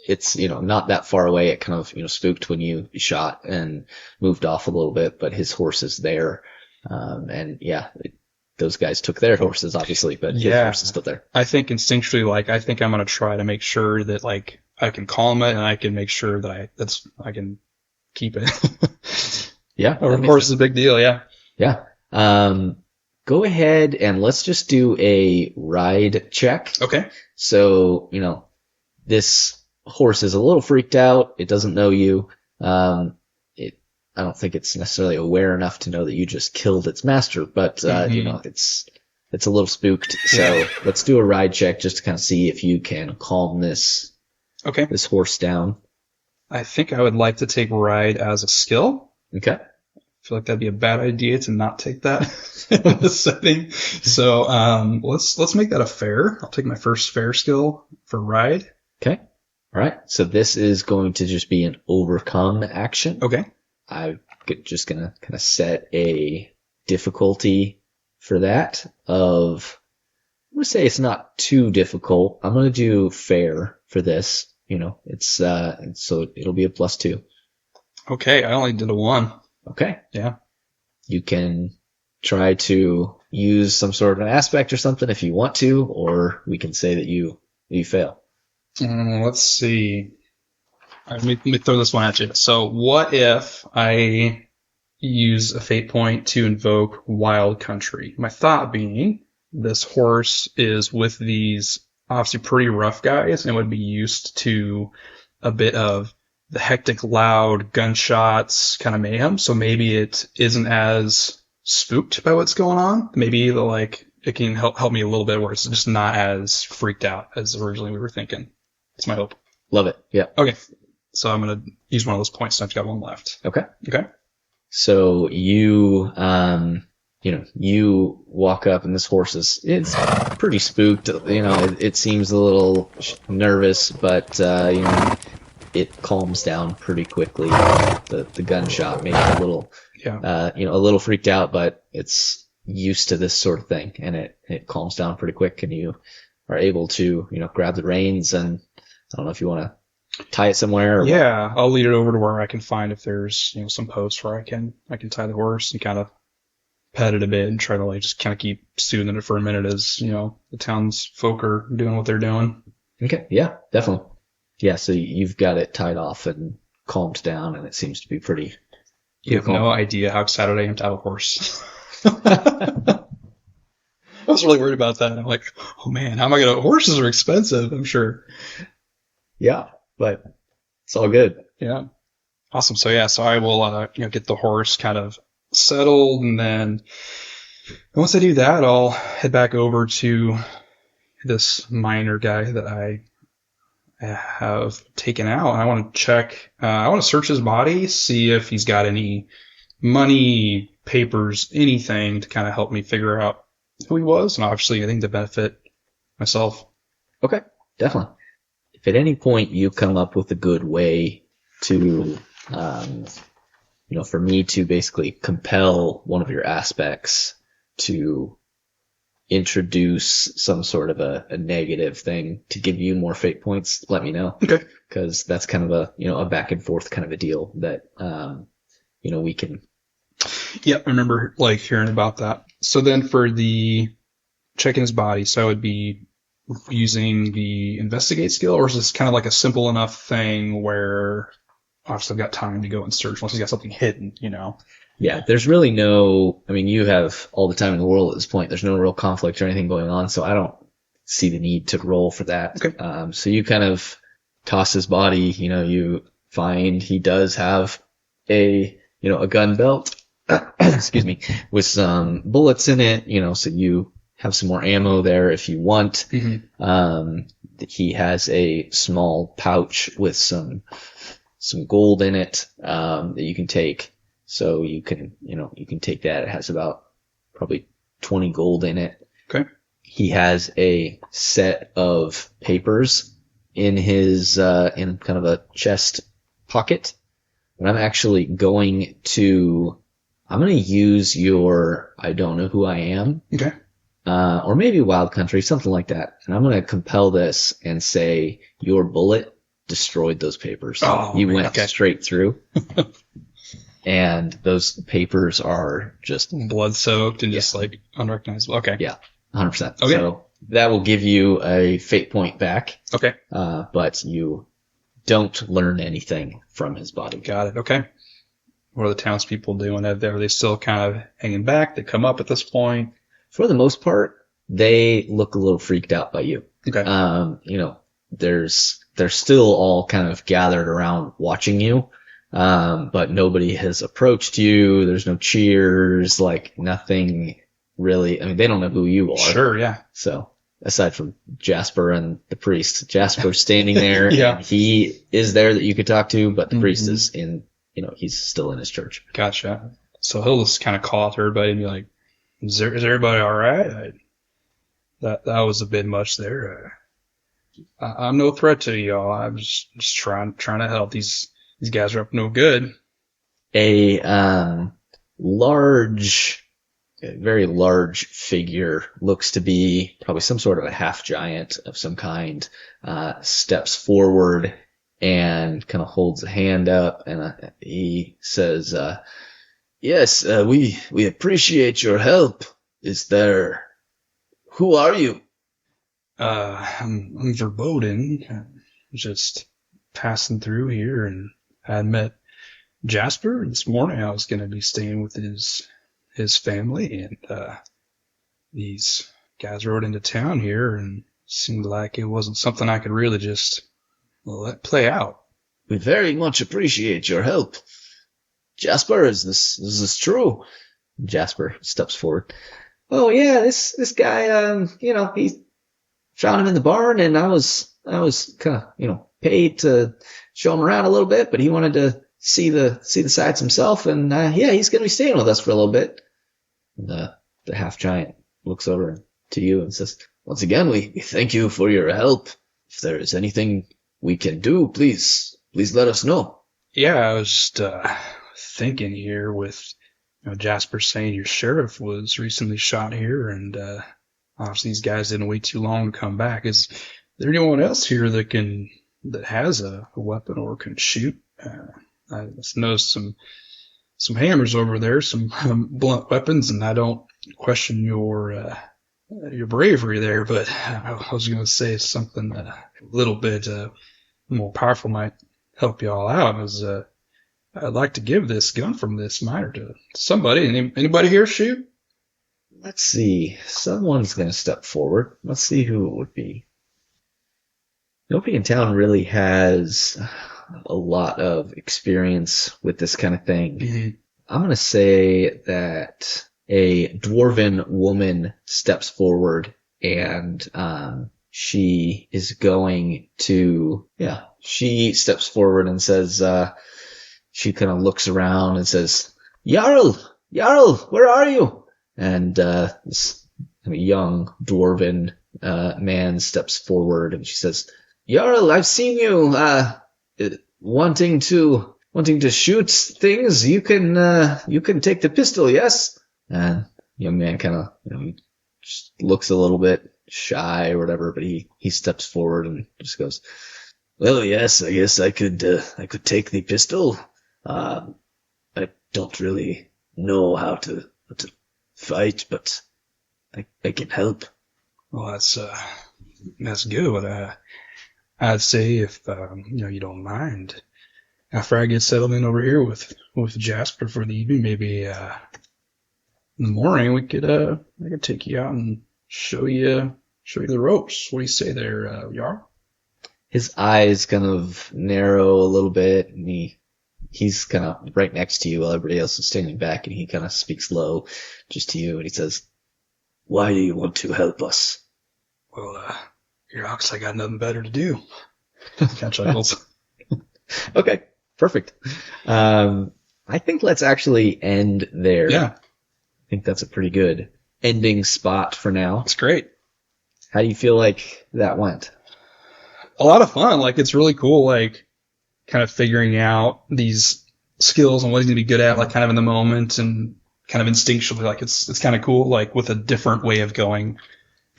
It's not that far away. It kind of spooked when you shot and moved off a little bit, but his horse is there. And yeah, those guys took their horses obviously, but his horse is still there. I think instinctually, I think I'm gonna try to make sure that I can calm it and I can make sure that I can keep it. Yeah, of course, it's a big deal. Yeah. Yeah. Go ahead and let's just do a ride check. Okay. So, this horse is a little freaked out. It doesn't know you. I don't think it's necessarily aware enough to know that you just killed its master, but, it's a little spooked. So let's do a ride check just to kind of see if you can calm this horse down. I think I would like to take ride as a skill. Okay. I feel like that'd be a bad idea to not take that in this setting. So let's make that a fair. I'll take my first fair skill for ride. Okay. All right. So this is going to just be an overcome action. Okay. I'm just going to kind of set a difficulty for that of, I'm going to say it's not too difficult. I'm going to do fair for this. It's so it'll be a +2. Okay. I only did a 1. Okay. Yeah. You can try to use some sort of an aspect or something if you want to, or we can say that you fail. Let's see. All right, let me throw this one at you. So what if I use a fate point to invoke Wild Country? My thought being, this horse is with these obviously pretty rough guys and would be used to a bit of the hectic, loud gunshots kind of mayhem. So maybe it isn't as spooked by what's going on. Maybe it can help me a little bit where it's just not as freaked out as originally we were thinking. That's my hope. Love it. Yeah. Okay. So I'm going to use one of those points. So I've got one left. Okay. Okay. So you, you walk up and this horse it's pretty spooked. It seems a little nervous, but, it calms down pretty quickly. The gunshot, maybe a little, a little freaked out, but it's used to this sort of thing, and it calms down pretty quick, and you are able to, grab the reins, and I don't know if you want to tie it somewhere. Yeah, I'll lead it over to where I can find if there's, some posts where I can tie the horse and kind of pet it a bit and try to just kind of keep soothing it for a minute as, the townsfolk are doing what they're doing. Okay. Yeah, definitely. Yeah. So you've got it tied off and calmed down, and it seems to be pretty. You have no idea how excited I am to have a horse. I was really worried about that. I'm like, oh man, how am I gonna? Horses are expensive, I'm sure. Yeah, but it's all good. Yeah. Awesome. So I will, get the horse kind of settled, and then once I do that, I'll head back over to this miner guy that I have taken out. I want to check, I want to search his body, see if he's got any money, papers, anything to kind of help me figure out who he was, and obviously I think to benefit myself. Okay, definitely. If at any point you come up with a good way to, for me to basically compel one of your aspects to introduce some sort of a negative thing to give you more fate points, let me know. Okay. Because that's kind of a back and forth kind of a deal that, we can. Yeah, I remember hearing about that. So then for the checking his body, so I would be using the investigate skill, or is this kind of like a simple enough thing where obviously I've got time to go and search once he's got something hidden, Yeah, there's really you have all the time in the world at this point. There's no real conflict or anything going on, so I don't see the need to roll for that. Okay. So you kind of toss his body, you find he does have a gun belt, excuse me, with some bullets in it, so you have some more ammo there if you want. Mm-hmm. He has a small pouch with some gold in it, that you can take. So you can take that. It has about probably 20 gold in it. Okay. He has a set of papers in his, in kind of a chest pocket. And I'm actually going to use your, I don't know who I am. Okay. Or maybe Wild Country, something like that. And I'm going to compel this and say your bullet destroyed those papers. Oh, you went straight through. And those papers are just blood soaked and just unrecognizable. Okay. Yeah. 100%. Okay. So that will give you a fate point back. Okay. But you don't learn anything from his body. Got it. Okay. What are the townspeople doing? Are they still kind of hanging back? They come up at this point? For the most part, they look a little freaked out by you. Okay. They're still all kind of gathered around watching you. But nobody has approached you. There's no cheers, nothing really. I mean, they don't know who you are. Sure, yeah. So aside from Jasper and the priest, Jasper's standing there. Yeah. And he is there that you could talk to, but the priest is in, he's still in his church. Gotcha. So he'll just kind of call out to everybody and be like, is everybody all right? That was a bit much there. I'm no threat to y'all. I'm just trying to help. These guys are up no good. A very large figure, looks to be probably some sort of a half giant of some kind, steps forward and kind of holds a hand up, and he says, yes, we appreciate your help. Who are you? I'm Verboden. just passing through here, and I had met Jasper. This morning I was going to be staying with his family, and these guys rode into town here, and seemed like it wasn't something I could really just let play out. We very much appreciate your help. Jasper, is this true? Jasper steps forward. Oh yeah, this guy, he found him in the barn, and I was kind of, paid to show him around a little bit, but he wanted to see the sights himself, and yeah, he's gonna be staying with us for a little bit. And, the half giant looks over to you and says, "Once again, we thank you for your help. If there is anything we can do, please let us know." Yeah, I was just thinking here with Jasper saying your sheriff was recently shot here, and obviously these guys didn't wait too long to come back. Is there anyone else here that has a weapon or can shoot? I just noticed some hammers over there, some blunt weapons, and I don't question your bravery there, but I was going to say something a little bit more powerful might help you all out. I'd like to give this gun from this miner to somebody. Anybody here shoot? Let's see. Someone's going to step forward. Let's see who it would be. Nobody in town really has a lot of experience with this kind of thing. Mm-hmm. I'm going to say that a dwarven woman steps forward, and she is going to, she steps forward and says, she kind of looks around and says, Jarl, where are you? And this young dwarven man steps forward, and she says, Jarl, I've seen you wanting to shoot things. You can take the pistol, yes? And young man kind of just looks a little bit shy or whatever, but he steps forward and just goes, well, yes, I guess I could take the pistol. I don't really know how to fight, but I can help. Well, that's good. I'd say if you don't mind, after I get settled in over here with Jasper for the evening, maybe in the morning I could take you out and show you the ropes. What do you say there, Jarl? His eyes kind of narrow a little bit, and he's kind of right next to you while everybody else is standing back, and he kind of speaks low just to you, and he says, why do you want to help us? Well, Yox, I got nothing better to do. Kind chuckles. Okay, perfect. I think let's actually end there. Yeah. I think that's a pretty good ending spot for now. It's great. How do you feel like that went? A lot of fun. Like, it's really cool, like, kind of figuring out these skills and what he's going to be good at, like, kind of in the moment and kind of instinctually. Like, it's kind of cool, like, with a different way of going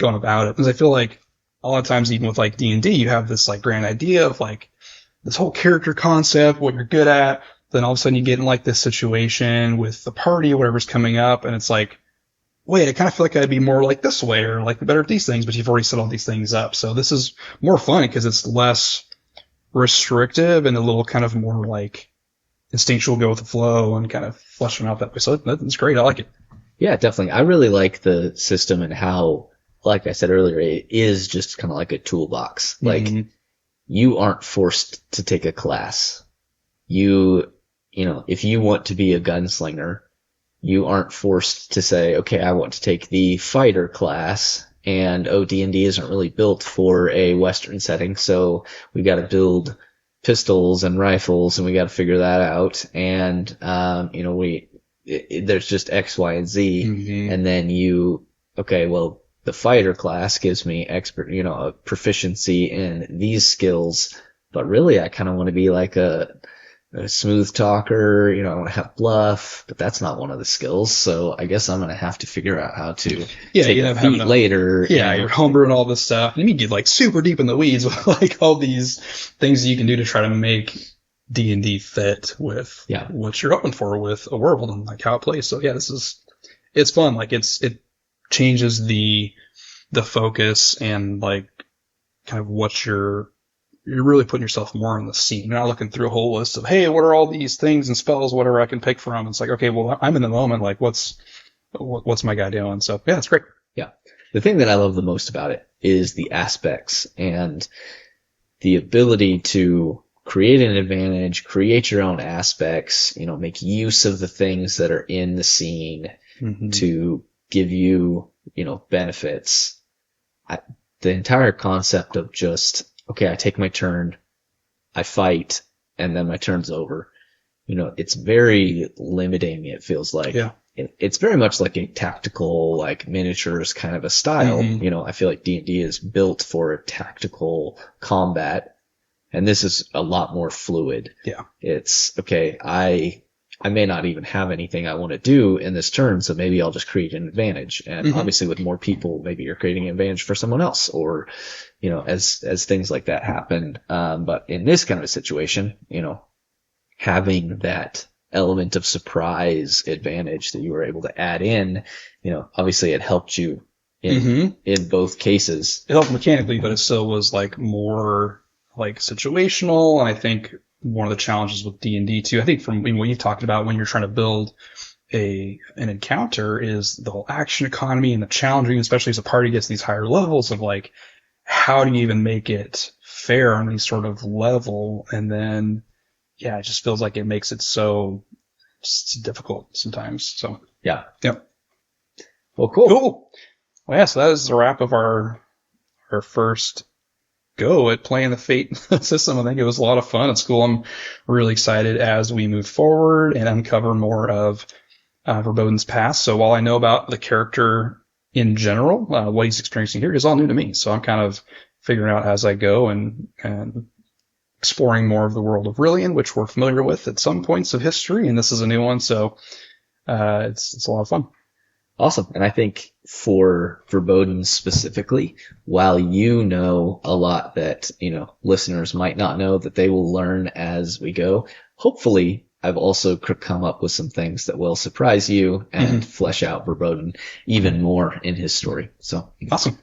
about it. Because I feel like a lot of times, even with, like, D&D, you have this, like, grand idea of, like, this whole character concept, what you're good at. Then all of a sudden you get in, like, this situation with the party or whatever's coming up, and it's like, wait, I kind of feel like I'd be more like this way or like better at these things, but you've already set all these things up. So this is more fun because it's less restrictive and a little kind of more like instinctual, go with the flow and kind of fleshing out that way. So that's great. I like it. Yeah, definitely. I really like the system and how, like I said earlier, it is just kind of like a toolbox. Mm-hmm. Like, you aren't forced to take a class. You know, if you want to be a gunslinger, you aren't forced to say, okay, I want to take the fighter class, and D&D isn't really built for a Western setting, so we got to build pistols and rifles, and we got to figure that out. And there's just X, Y, and Z, Mm-hmm. and then the fighter class gives me a proficiency in these skills, but really I kind of want to be like a smooth talker, I want to have bluff, but that's not one of the skills, so I guess I'm going to have to figure out how to take a feat later. Yeah, you're homebrewing all this stuff, and you get like super deep in the weeds with like all these things that you can do to try to make D&D fit with what you're hoping for with a world and like how it plays. So yeah, it's fun. Like it changes the focus and like kind of what you're you're really putting yourself more in the scene. You're not looking through a whole list of, hey, what are all these things and spells, whatever I can pick from. It's like, okay, well, I'm in the moment. Like, what's my guy doing? So yeah, it's great. Yeah. The thing that I love the most about it is the aspects and the ability to create an advantage, create your own aspects, make use of the things that are in the scene to give you, benefits. The entire concept of just, okay, I take my turn, I fight, and then my turn's over. It's very limiting, it feels like. Yeah. It's very much like a tactical, like miniatures kind of a style. I feel like D&D is built for a tactical combat, and this is a lot more fluid. Yeah. It's, okay, I may not even have anything I want to do in this turn, so maybe I'll just create an advantage. And obviously with more people, maybe you're creating an advantage for someone else, or, as things like that happen. But in this kind of a situation, having that element of surprise advantage that you were able to add in, obviously it helped you in both cases. It helped mechanically, but it still was like more like situational. And I think one of the challenges with D&D too, I think from what you've talked about when you're trying to build an encounter, is the whole action economy and the challenging, especially as a party gets these higher levels of like, how do you even make it fair on these sort of level? And then, yeah, it just feels like it makes it so difficult sometimes. So yeah. Yep. Well, cool. Well, yeah, so that is the wrap of our first go at playing the Fate system. I think it was a lot of fun at school. I'm really excited as we move forward and uncover more of Verboden's past. So while I know about the character in general, what he's experiencing here is all new to me. So I'm kind of figuring out as I go and exploring more of the world of Ryllian, which we're familiar with at some points of history, and this is a new one, so it's a lot of fun. Awesome. And I think for Verboden specifically, while you know a lot that, listeners might not know, that they will learn as we go, hopefully I've also come up with some things that will surprise you and flesh out Verboden even more in his story. So awesome.